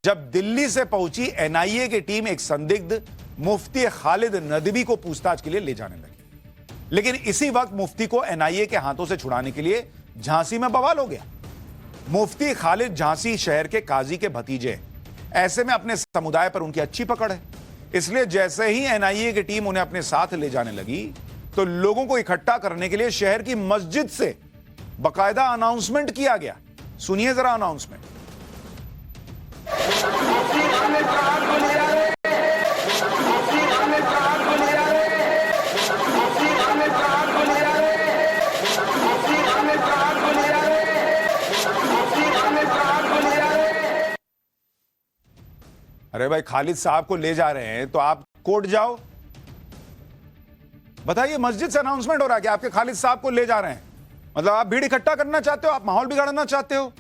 जब दिल्ली से पहुंची एनआईए की टीम एक संदिग्ध मुफ्ती खालिद नदवी को पूछताछ के लिए ले जाने लगी। लेकिन इसी वक्त मुफ्ती को एनआईए के हाथों से छुड़ाने के लिए झांसी में बवाल हो गया। मुफ्ती खालिद झांसी शहर के काजी के भतीजे, ऐसे में अपने समुदाय पर उनकी अच्छी पकड़ है। इसलिए जैसे ही एनआईए की टीम उन्हें अपने साथ ले जाने लगी तो लोगों को इकट्ठा करने के लिए शहर की मस्जिद से बाकायदा अनाउंसमेंट किया गया। सुनिए जरा अनाउंसमेंट। अरे भाई, खालिद साहब को ले जा रहे हैं तो आप कोर्ट जाओ। बताइए, मस्जिद से अनाउंसमेंट हो रहा है कि आपके खालिद साहब को ले जा रहे हैं, मतलब आप भीड़ इकट्ठा करना चाहते हो, आप माहौल बिगाड़ना चाहते हो।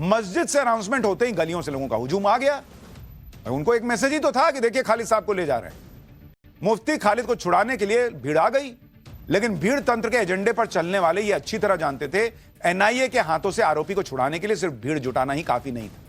मस्जिद से अनाउंसमेंट होते ही गलियों से लोगों का हुजूम आ गया। उनको एक मैसेज ही तो था कि देखिए खालिद साहब को ले जा रहे हैं। मुफ्ती खालिद को छुड़ाने के लिए भीड़ आ गई। लेकिन भीड़ तंत्र के एजेंडे पर चलने वाले ये अच्छी तरह जानते थे एनआईए के हाथों से आरोपी को छुड़ाने के लिए सिर्फ भीड़ जुटाना ही काफी नहीं था,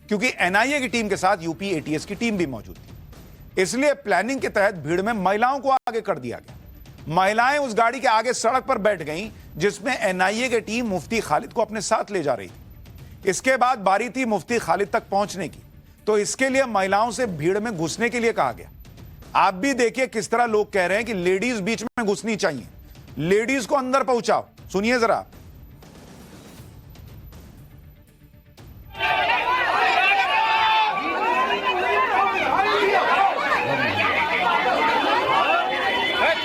क्योंकि एनआईए की टीम के साथ यूपी एटीएस की टीम भी मौजूद थी। इसलिए प्लानिंग के तहत भीड़ में महिलाओं को आगे कर दिया गया। महिलाएं उस गाड़ी के आगे सड़क पर बैठ गईं जिसमें एनआईए की टीम मुफ्ती खालिद को अपने साथ ले जा रही थी। इसके बाद बारी थी मुफ्ती खालिद तक पहुंचने की, तो इसके लिए महिलाओं से भीड़ में घुसने के लिए कहा गया। आप भी देखिए किस तरह लोग कह रहे हैं कि लेडीज बीच में घुसनी चाहिए, लेडीज को अंदर पहुंचाओ। सुनिए जरा।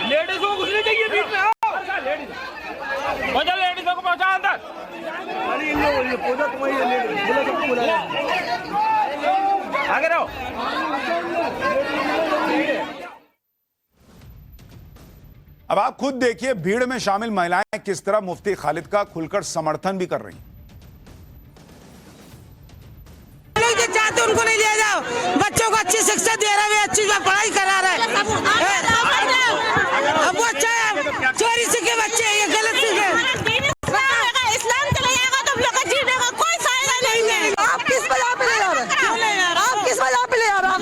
लेडीज को घुसने चाहिए बीच में, लेडीजों को पहुंचा अंदर। आगे रहो। अब आप खुद देखिए भीड़ में शामिल महिलाएं किस तरह मुफ्ती खालिद का खुलकर समर्थन भी कर रही हैं। जो चाहते उनको नहीं ले जाओ, बच्चों को अच्छी शिक्षा दे रहे हैं, अच्छी पढ़ाई करा रहे हैं। अब वो अच्छा है, चोरी सीखे बच्चे, ये गलत सीखे। इस्लाम चले जाएगा तो हम लोग का जीने का कोई फायदा नहीं है। आप किस वजह पे ले जा रहे हैं? आप किस वजह पे ले जा रहे हैं?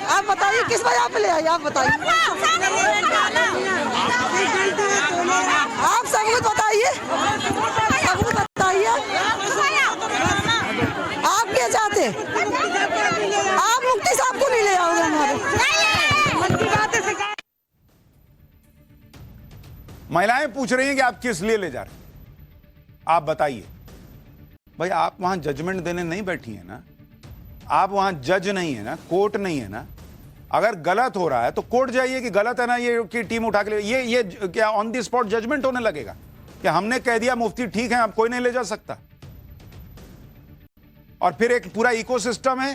आप बताइए किस वजह पे ले आइए, आप बताइए। आप सब कुछ बताइए, सब कुछ बताइए। आप क्या चाहते? आप मुफ्ती साहब को नहीं ले आओगे? महिलाएं पूछ रही हैं कि आप किस लिए ले जा रहे हैं, आप बताइए। भाई आप वहां जजमेंट देने नहीं बैठी है ना, आप वहां जज नहीं है ना, कोर्ट नहीं है ना। अगर गलत हो रहा है तो कोर्ट जाइए कि गलत है ना, ये की टीम उठा के ये क्या ऑन द स्पॉट जजमेंट होने लगेगा कि हमने कह दिया मुफ्ती ठीक है, अब कोई नहीं ले जा सकता। और फिर एक पूरा इकोसिस्टम है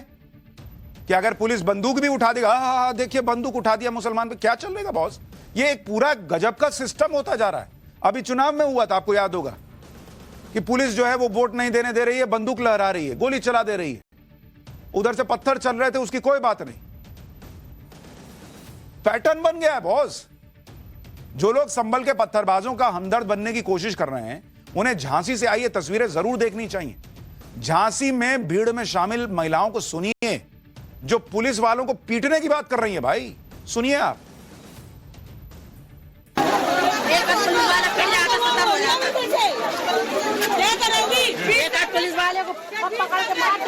कि अगर पुलिस बंदूक भी उठा देगा, हाँ देखिए बंदूक उठा दिया मुसलमान पे, क्या चलेगा बॉस। ये एक पूरा गजब का सिस्टम होता जा रहा है। अभी चुनाव में हुआ था, आपको याद होगा कि पुलिस जो है वो वोट नहीं देने दे रही है, बंदूक लहरा रही है, गोली चला दे रही है, उधर से पत्थर चल रहे थे, उसकी कोई बात नहीं। पैटर्न बन गया है बॉस। जो लोग संभल के पत्थरबाजों का हमदर्द बनने की कोशिश कर रहे हैं, उन्हें झांसी से आई ये तस्वीरें जरूर देखनी चाहिए। झांसी में भीड़ में शामिल महिलाओं को सुनिए, जो पुलिस वालों को पीटने की बात कर रही है। भाई सुनिए आप। पुलिस वाले को पकड़ के मार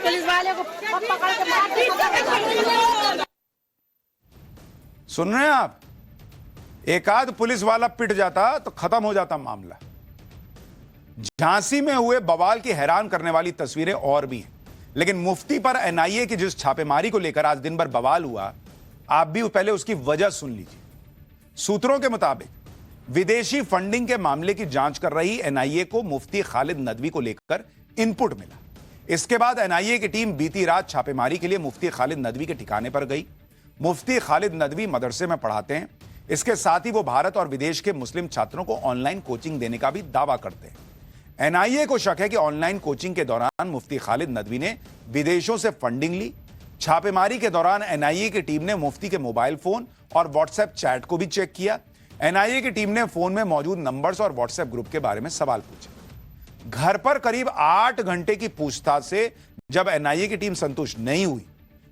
पुलिस वाले को पकड़ के मार। सुन रहे हैं आप, एक आध पुलिस वाला पिट जाता तो खत्म हो जाता मामला। झांसी में हुए बवाल की हैरान करने वाली तस्वीरें और भी हैं, लेकिन मुफ्ती पर एनआईए की जिस छापेमारी को लेकर आज दिन भर बवाल हुआ, आप भी पहले उसकी वजह सुन लीजिए। सूत्रों के मुताबिक विदेशी फंडिंग के मामले की जांच कर रही एनआईए को मुफ्ती खालिद नदवी को लेकर इनपुट मिला। इसके बाद एनआईए की टीम बीती रात छापेमारी के लिए मुफ्ती खालिद नदवी के ठिकाने पर गई। मुफ्ती खालिद नदवी मदरसे में पढ़ाते हैं, इसके साथ ही वो भारत और विदेश के मुस्लिम छात्रों को ऑनलाइन कोचिंग देने का भी दावा करते हैं। एनआईए को शक है कि ऑनलाइन कोचिंग के दौरान मुफ्ती खालिद नदवी ने विदेशों से फंडिंग ली। छापेमारी के दौरान एनआईए की टीम ने मुफ्ती के मोबाइल फोन और व्हाट्सएप चैट को भी चेक किया। एनआईए की टीम ने फोन में मौजूद नंबर्स और व्हाट्सएप ग्रुप के बारे में सवाल पूछे। घर पर करीब 8 घंटे की पूछताछ से जब एनआईए की टीम संतुष्ट नहीं हुई,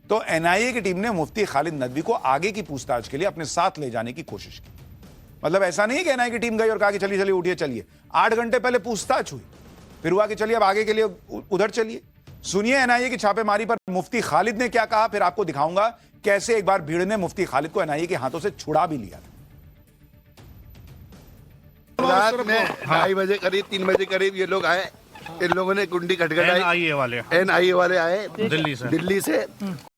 तो एनआईए की टीम ने मुफ्ती खालिद नदवी को आगे की पूछताछ के लिए अपने साथ ले जाने की कोशिश की। मतलब ऐसा नहीं कि एनआईए की टीम गई और कहा कि चलिए चलिए उठिए चलिए। 8 घंटे पहले पूछताछ हुई, फिर हुआ कि चलिए अब आगे के लिए उधर चलिए। सुनिए एनआईए की छापेमारी पर मुफ्ती खालिद ने क्या कहा, फिर आपको दिखाऊंगा कैसे एक बार भीड़ ने मुफ्ती खालिद को एनआईए के हाथों से छुड़ा भी लिया था। रात में 2:30 बजे करीब 3 बजे करीब ये लोग आए, इन लोगों ने कुंडी खटखटाई। एनआईए वाले आए दिल्ली से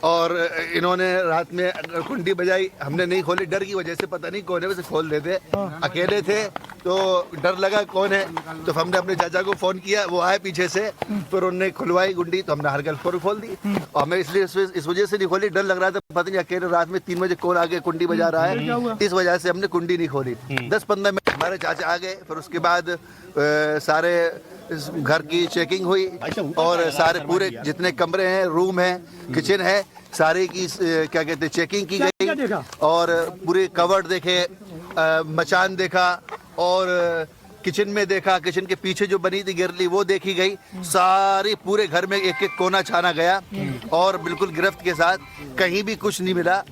और इन्होंने रात में कुंडी बजाई। हमने नहीं खोली, डर की वजह से, पता नहीं कौन है, वैसे खोल देते। अकेले थे तो डर लगा कौन है, तो हमने अपने चाचा को फोन किया, वो आए पीछे से, फिर उन्होंने खुलवाई गुंडी, तो हमने हल्का खोल दी। और हमें इसलिए इस वजह से नहीं खोली, डर लग रहा था, पता नहीं अकेले रात में 3 बजे कौन आगे कुंडी बजा रहा है, इस वजह से हमने कुंडी नहीं खोली। 10-15 मिनट हमारे चाचा आ गए, फिर उसके बाद सारे घर की चेकिंग हुई और सारे पूरे जितने कमरे हैं, रूम है, किचन है, सारे की क्या कहते हैं चेकिंग की गई और पूरे कवर्ड देखे, मचान देखा और किचन में देखा, किचन के पीछे जो बनी थी गिरली वो देखी गई। सारी पूरे घर में एक एक कोना छाना गया और बिल्कुल गिरफ्त के साथ, कहीं भी कुछ नहीं मिला।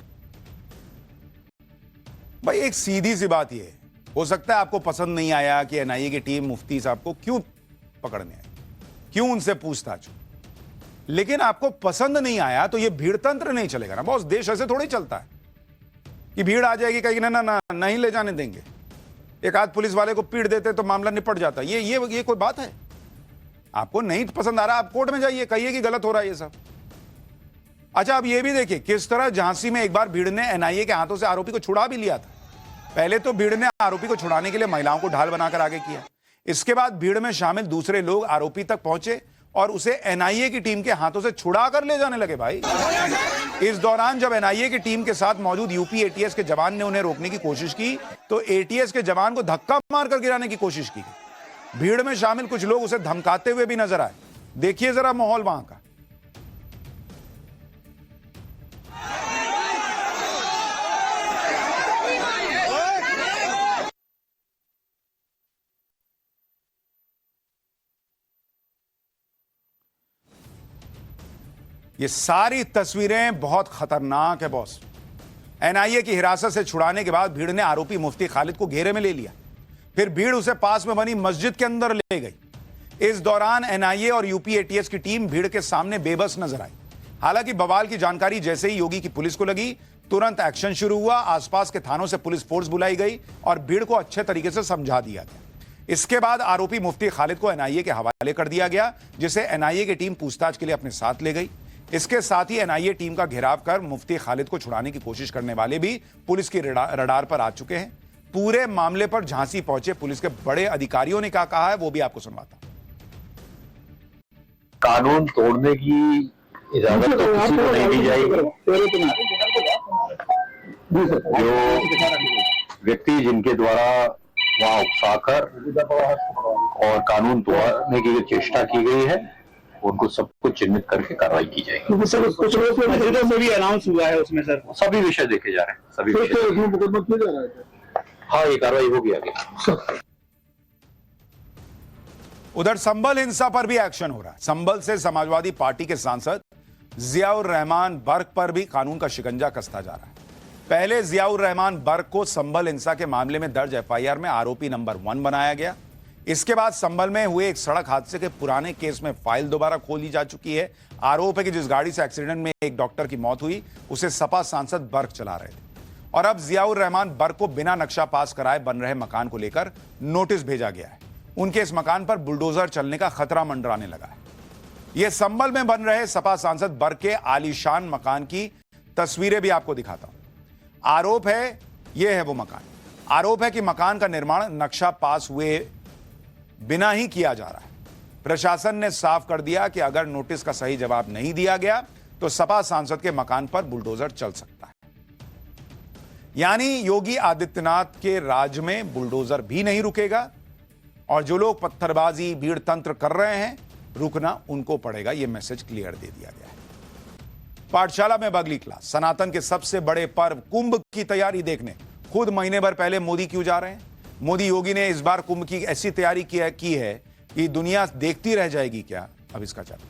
भाई एक सीधी सी बात ये है, हो सकता है आपको पसंद नहीं आया कि एनआईए की टीम मुफ्ती साहब को क्यों पकड़ने आई, क्यों उनसे पूछताछ, लेकिन आपको पसंद नहीं आया तो ये भीड़ तंत्र नहीं चलेगा ना बॉस। देश ऐसे थोड़ी चलता है कि भीड़ आ जाएगी, कहेगी ना ना नहीं ले जाने देंगे, एक आध पुलिस वाले को पीट देते तो मामला निपट जाता। ये कोई बात है? आपको नहीं पसंद आ रहा, आप कोर्ट में जाइए, कहिए कि गलत हो रहा है ये सब। अच्छा, अब ये भी देखिए किस तरह झांसी में एक बार भीड़ ने एनआईए के हाथों से आरोपी को छुड़ा भी लिया था। पहले तो भीड़ ने आरोपी को छुड़ाने के लिए महिलाओं को ढाल बनाकर आगे किया, इसके बाद भीड़ में शामिल दूसरे लोग आरोपी तक पहुंचे और उसे एनआईए की टीम के हाथों से छुड़ा कर ले जाने लगे। भाई इस दौरान जब एनआईए की टीम के साथ मौजूद यूपी एटीएस के जवान ने उन्हें रोकने की कोशिश की तो एटीएस के जवान को धक्का मारकर गिराने की कोशिश की गई। भीड़ में शामिल कुछ लोग उसे धमकाते हुए भी नजर आए। देखिए जरा माहौल वहां का। ये सारी तस्वीरें बहुत खतरनाक है बॉस। एनआईए की हिरासत से छुड़ाने के बाद भीड़ ने आरोपी मुफ्ती खालिद को घेरे में ले लिया, फिर भीड़ उसे पास में बनी मस्जिद के अंदर ले गई। इस दौरान एनआईए और यूपी एटीएस की टीम भीड़ के सामने बेबस नजर आई। हालांकि बवाल की जानकारी जैसे ही योगी की पुलिस को लगी, तुरंत एक्शन शुरू हुआ। आसपास के थानों से पुलिस फोर्स बुलाई गई और भीड़ को अच्छे तरीके से समझा दिया गया। इसके बाद आरोपी मुफ्ती खालिद को एनआईए के हवाले कर दिया गया, जिसे एनआईए की टीम पूछताछ के लिए अपने साथ ले गई। इसके साथ ही एनआईए टीम का घेराव कर मुफ्ती खालिद को छुड़ाने की कोशिश करने वाले भी पुलिस की रडार पर आ चुके हैं। पूरे मामले पर झांसी पहुंचे पुलिस के बड़े अधिकारियों ने क्या कहा है, वो भी आपको सुनवाता हूं। कानून तोड़ने की इजाजत तो किसी को नहीं दी जाएगी। जो व्यक्ति जिनके द्वारा वहां उकसाकर और कानून तोड़ने की चेष्टा की गई है, उनको सबको चिन्हित करके कार्रवाई की जाएगी। सर, कुछ मस्जिदों में भी अनाउंस हुआ है उसमें सर, सभी विषय देखे जा रहे हैं, सभी विषय। हाँ, ये कार्रवाई होगी आगे। उधर संभल हिंसा पर भी एक्शन हो रहा है। संभल से समाजवादी पार्टी के सांसद जियाउर रहमान बर्क पर भी कानून का शिकंजा कसता जा रहा है। पहले जियाउर रहमान बर्क को संभल हिंसा के मामले में दर्ज एफआईआर में आरोपी नंबर 1 बनाया गया। इसके बाद संभल में हुए एक सड़क हादसे के पुराने केस में फाइल दोबारा खोली जा चुकी है। आरोप है कि जिस गाड़ी से एक्सीडेंट में एक डॉक्टर की मौत हुई, उसे सपा सांसद बर्क चला रहे थे और अब जियाउर रहमान बर्क को बिना नक्शा पास कराए बन रहे मकान को लेकर नोटिस भेजा गया है। उनके इस मकान पर बुलडोजर चलने का खतरा मंडराने लगा है। यह संभल में बन रहे सपा सांसद बर्क के आलीशान मकान की तस्वीरें भी आपको दिखाता हूं। आरोप है, यह है वो मकान। आरोप है कि मकान का निर्माण नक्शा पास हुए बिना ही किया जा रहा है। प्रशासन ने साफ कर दिया कि अगर नोटिस का सही जवाब नहीं दिया गया तो सपा सांसद के मकान पर बुलडोजर चल सकता है। यानी योगी आदित्यनाथ के राज में बुलडोजर भी नहीं रुकेगा और जो लोग पत्थरबाजी भीड़ तंत्र कर रहे हैं, रुकना उनको पड़ेगा। यह मैसेज क्लियर दे दिया गया है। पाठशाला में अगली क्लास। सनातन के सबसे बड़े पर्व कुंभ की तैयारी देखने खुद महीने भर पहले मोदी क्यों जा रहे हैं? मोदी योगी ने इस बार कुंभ की ऐसी तैयारी की है कि दुनिया देखती रह जाएगी क्या? अब इसका चर्चा।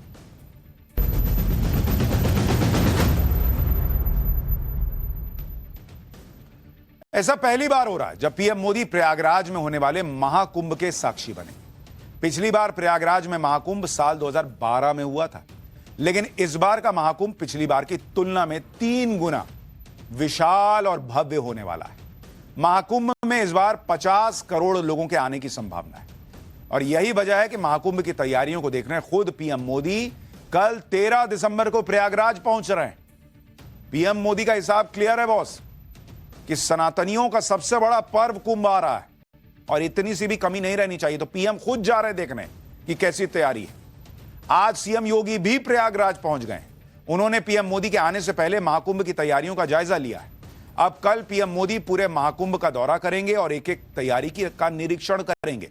ऐसा पहली बार हो रहा है जब पीएम मोदी प्रयागराज में होने वाले महाकुंभ के साक्षी बने। पिछली बार प्रयागराज में महाकुंभ साल 2012 में हुआ था, लेकिन इस बार का महाकुंभ पिछली बार की तुलना में 3 गुना विशाल और भव्य होने वाला है। महाकुंभ में इस बार 50 करोड़ लोगों के आने की संभावना है और यही वजह है कि महाकुंभ की तैयारियों को देखने खुद पीएम मोदी कल 13 दिसंबर को प्रयागराज पहुंच रहे हैं। पीएम मोदी का हिसाब क्लियर है बॉस कि सनातनियों का सबसे बड़ा पर्व कुंभ आ रहा है और इतनी सी भी कमी नहीं रहनी चाहिए, तो पीएम खुद जा रहे देखने कि कैसी तैयारी है। आज सीएम योगी भी प्रयागराज पहुंच गए। उन्होंने पीएम मोदी के आने से पहले महाकुंभ की तैयारियों का जायजा लिया है। अब कल पीएम मोदी पूरे महाकुंभ का दौरा करेंगे और एक एक तैयारी का निरीक्षण करेंगे।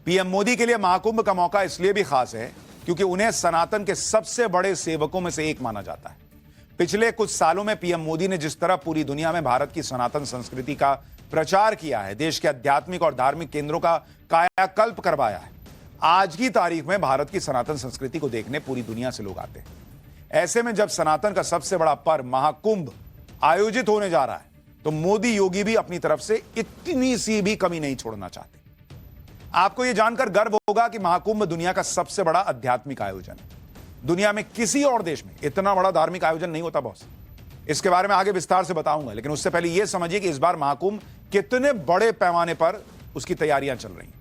पीएम मोदी के लिए महाकुंभ का मौका इसलिए भी खास है क्योंकि उन्हें सनातन के सबसे बड़े सेवकों में से एक माना जाता है। पिछले कुछ सालों में पीएम मोदी ने जिस तरह पूरी दुनिया में भारत की सनातन संस्कृति का प्रचार किया है, देश के आध्यात्मिक और धार्मिक केंद्रों का कायाकल्प करवाया है, आज की तारीख में भारत की सनातन संस्कृति को देखने पूरी दुनिया से लोग आते हैं। ऐसे में जब सनातन का सबसे बड़ा पर्व महाकुंभ आयोजित होने जा रहा है, तो मोदी योगी भी अपनी तरफ से इतनी सी भी कमी नहीं छोड़ना चाहते। आपको यह जानकर गर्व होगा कि महाकुंभ दुनिया का सबसे बड़ा आध्यात्मिक आयोजन है। दुनिया में किसी और देश में इतना बड़ा धार्मिक आयोजन नहीं होता बॉस। इसके बारे में आगे विस्तार से बताऊंगा, लेकिन उससे पहले यह समझिए कि इस बार महाकुंभ कितने बड़े पैमाने पर उसकी तैयारियां चल रही हैं।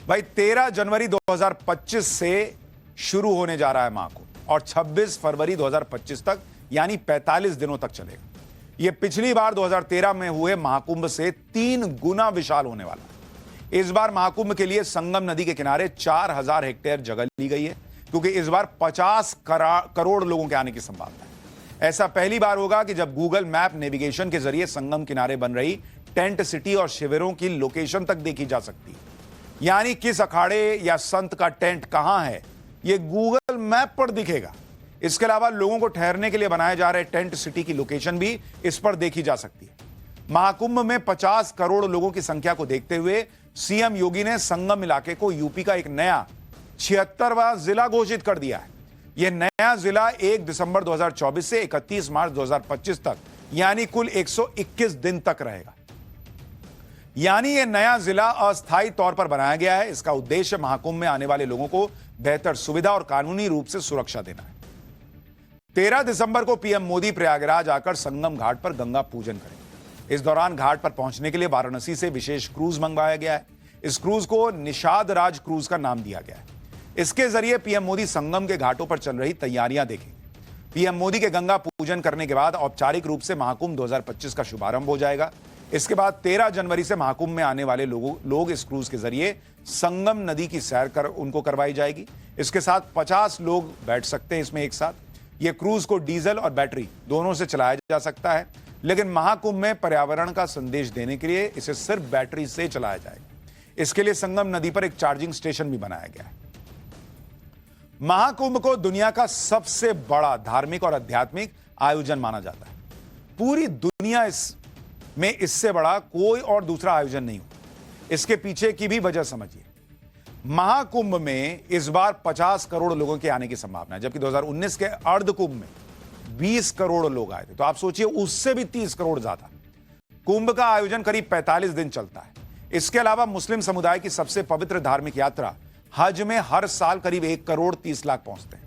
भाई 13 जनवरी 2025 से शुरू होने जा रहा है महाकुंभ और 26 फरवरी 2025 तक यानी 45 दिनों तक चलेगा। यह पिछली बार 2013 में हुए महाकुंभ से 3 गुना विशाल होने वाला है। इस बार महाकुंभ के लिए संगम नदी के किनारे 4000 हेक्टेयर जगह ली गई है क्योंकि इस बार 50 करोड़ लोगों के आने की संभावना है। ऐसा पहली बार होगा कि जब गूगल मैप नेविगेशन के जरिए संगम किनारे बन रही टेंट सिटी और शिविरों की लोकेशन तक देखी जा सकती है। यानी किस अखाड़े या संत का टेंट कहां है, यह गूगल मैप पर दिखेगा। इसके अलावा लोगों को ठहरने के लिए बनाए जा रहे टेंट सिटी की लोकेशन भी इस पर देखी जा सकती है। महाकुंभ में 50 करोड़ लोगों की संख्या को देखते हुए सीएम योगी ने संगम इलाके को यूपी का एक नया 76वां जिला घोषित कर दिया है। यह नया जिला 1 दिसंबर 2024 से 31 मार्च 2025 तक यानी कुल 121 दिन तक रहेगा। यानी यह नया जिला अस्थायी तौर पर बनाया गया है। इसका उद्देश्य महाकुंभ में आने वाले लोगों को बेहतर सुविधा और कानूनी रूप से सुरक्षा देना है। 13 दिसंबर को पीएम मोदी प्रयागराज आकर संगम घाट पर गंगा पूजन करेंगे। इस दौरान घाट पर पहुंचने के लिए वाराणसी से विशेष क्रूज मंगवाया गया है। इस क्रूज को निषाद राज क्रूज का नाम दिया गया है। इसके जरिए पीएम मोदी संगम के घाटों पर चल रही तैयारियां देखेंगे। पीएम मोदी के गंगा पूजन करने के बाद औपचारिक रूप से महाकुंभ 2025 का शुभारंभ हो जाएगा। इसके बाद 13 जनवरी से महाकुंभ में आने वाले लोग इस क्रूज के जरिए संगम नदी की सैर उनको करवाई जाएगी। इसके साथ 50 लोग बैठ सकते हैं इसमें एक साथ। यह क्रूज को डीजल और बैटरी दोनों से चलाया जा सकता है, लेकिन महाकुंभ में पर्यावरण का संदेश देने के लिए इसे सिर्फ बैटरी से चलाया जाएगा। इसके लिए संगम नदी पर एक चार्जिंग स्टेशन भी बनाया गया है। महाकुंभ को दुनिया का सबसे बड़ा धार्मिक और आध्यात्मिक आयोजन माना जाता है। पूरी दुनिया में इससे बड़ा कोई और दूसरा आयोजन नहीं हो। इसके पीछे की भी वजह समझिए। महाकुंभ में इस बार 50 करोड़ लोगों के आने की संभावना है, जबकि 2019 के अर्धकुंभ में 20 करोड़ लोग आए थे। तो आप सोचिए उससे भी 30 करोड़ ज्यादा। कुंभ का आयोजन करीब 45 दिन चलता है। इसके अलावा मुस्लिम समुदाय की सबसे पवित्र धार्मिक यात्रा हज में हर साल करीब 1 करोड़ 30 लाख पहुंचते हैं।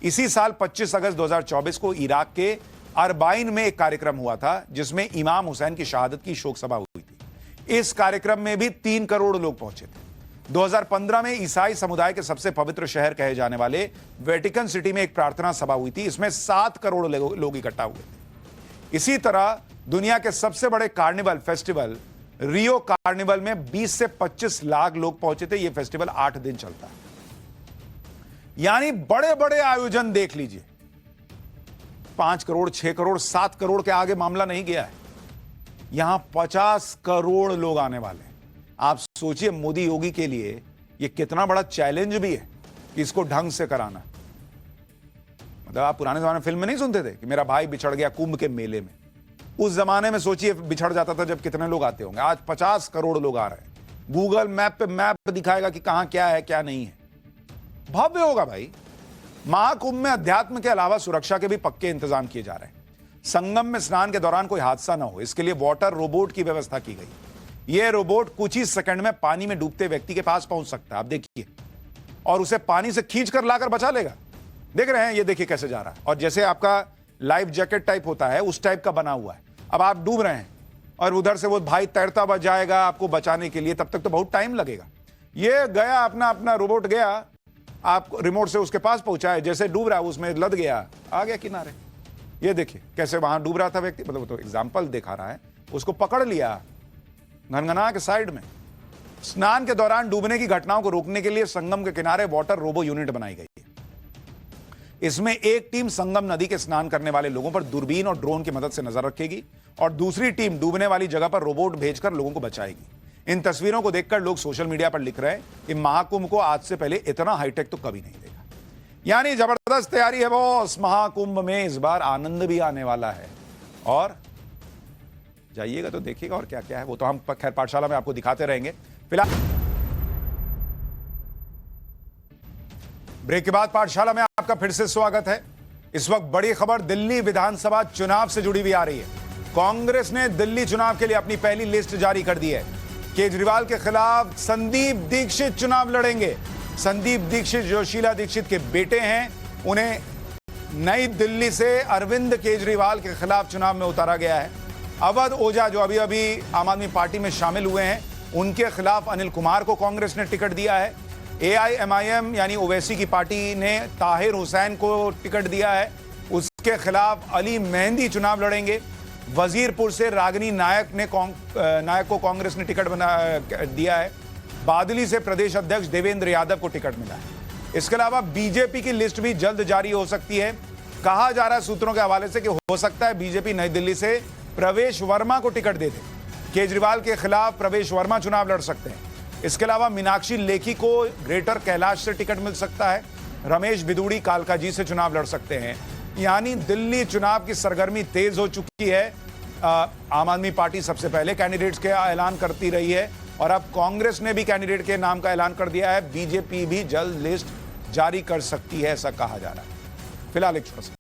इसी साल 25 अगस्त 2024 को इराक के अरबाइन में एक कार्यक्रम हुआ था, जिसमें इमाम हुसैन की शहादत की शोक सभा हुई थी। इस कार्यक्रम में भी 3 करोड़ लोग पहुंचे थे। 2015 में ईसाई समुदाय के सबसे पवित्र शहर कहे जाने वाले वेटिकन सिटी में एक प्रार्थना सभा हुई थी। इसमें 7 करोड़ लोग इकट्ठा हुए थे। इसी तरह दुनिया के सबसे बड़े कार्निवल फेस्टिवल रियो कार्निवल में 20 से 25 लाख लोग पहुंचे थे। यह फेस्टिवल 8 दिन चलता है। यानी बड़े बड़े आयोजन देख लीजिए, 5 करोड़ 6 करोड़ 7 करोड़ के आगे मामला नहीं गया है। यहां 50 करोड़ लोग आने वाले हैं। आप सोचिए मोदी योगी के लिए यह कितना बड़ा चैलेंज भी है कि इसको ढंग से कराना। मतलब आप पुराने जमाने में फिल्म में नहीं सुनते थे कि मेरा भाई बिछड़ गया कुंभ के मेले में। उस जमाने में सोचिए बिछड़ जाता था जब कितने लोग आते होंगे। आज 50 करोड़ लोग आ रहे हैं। गूगल मैप पे मैप दिखाएगा कि कहां क्या है क्या नहीं है। भव्य होगा भाई। महाकुंभ में अध्यात्म के अलावा सुरक्षा के भी पक्के इंतजाम किए जा रहे हैं। संगम में स्नान के दौरान कोई हादसा ना हो, इसके लिए वाटर रोबोट की व्यवस्था की गई। यह रोबोट कुछ ही सेकंड में पानी में डूबते व्यक्ति के पास पहुंच सकता है, आप देखिए, और उसे पानी से खींच कर लाकर बचा लेगा। देख रहे हैं, ये देखिए कैसे जा रहा है। और जैसे आपका लाइफ जैकेट टाइप होता है, उस टाइप का बना हुआ है। अब आप डूब रहे हैं और उधर से वो भाई तैरता हुआ जाएगा आपको बचाने के लिए। तब तक तो बहुत टाइम लगेगा। ये गया अपना रोबोट गया, आप रिमोट से उसके पास पहुंचाए, जैसे डूब रहा है उसमें लद गया, आ गया किनारे। ये देखिए कैसे वहां डूब रहा था व्यक्ति, मतलब तो एग्जाम्पल दिखा रहा है। उसको पकड़ लिया घनघना के साइड में। स्नान के दौरान डूबने की घटनाओं को रोकने के लिए संगम के किनारे वाटर रोबो यूनिट बनाई गई है। इसमें एक टीम संगम नदी के स्नान करने वाले लोगों पर दूरबीन और ड्रोन की मदद से नजर रखेगी और दूसरी टीम डूबने वाली जगह पर रोबोट भेजकर लोगों को बचाएगी। इन तस्वीरों को देखकर लोग सोशल मीडिया पर लिख रहे हैं कि महाकुंभ को आज से पहले इतना हाईटेक तो कभी नहीं देखा। यानी जबरदस्त तैयारी है बॉस। महाकुंभ में इस बार आनंद भी आने वाला है और जाइएगा तो देखिएगा और क्या क्या है वो तो हम खैर पाठशाला में आपको दिखाते रहेंगे। फिलहाल ब्रेक के बाद पाठशाला में आपका फिर से स्वागत है। इस वक्त बड़ी खबर दिल्ली विधानसभा चुनाव से जुड़ी हुई आ रही है। कांग्रेस ने दिल्ली चुनाव के लिए अपनी पहली लिस्ट जारी कर दी है। केजरीवाल के खिलाफ संदीप दीक्षित चुनाव लड़ेंगे। संदीप दीक्षित जो शीला दीक्षित के बेटे हैं, उन्हें नई दिल्ली से अरविंद केजरीवाल के खिलाफ चुनाव में उतारा गया है। अवध ओझा जो अभी अभी आम आदमी पार्टी में शामिल हुए हैं, उनके खिलाफ अनिल कुमार को कांग्रेस ने टिकट दिया है। AIMIM यानी ओवैसी की पार्टी ने ताहिर हुसैन को टिकट दिया है। उसके खिलाफ अली मेहंदी चुनाव लड़ेंगे। वजीरपुर से रागिनी नायक को कांग्रेस ने टिकट दिया है। बादली से प्रदेश अध्यक्ष देवेंद्र यादव को टिकट मिला है। इसके अलावा बीजेपी की लिस्ट भी जल्द जारी हो सकती है। कहा जा रहा है सूत्रों के हवाले से कि हो सकता है बीजेपी नई दिल्ली से प्रवेश वर्मा को टिकट दे दे। केजरीवाल के खिलाफ प्रवेश वर्मा चुनाव लड़ सकते हैं। इसके अलावा मीनाक्षी लेखी को ग्रेटर कैलाश से टिकट मिल सकता है। रमेश बिदूड़ी कालकाजी से चुनाव लड़ सकते हैं। यानी दिल्ली चुनाव की सरगर्मी तेज हो चुकी है। आम आदमी पार्टी सबसे पहले कैंडिडेट्स के ऐलान करती रही है और अब कांग्रेस ने भी कैंडिडेट के नाम का ऐलान कर दिया है। बीजेपी भी जल्द लिस्ट जारी कर सकती है, ऐसा कहा जा रहा है। फिलहाल एक छोटा सा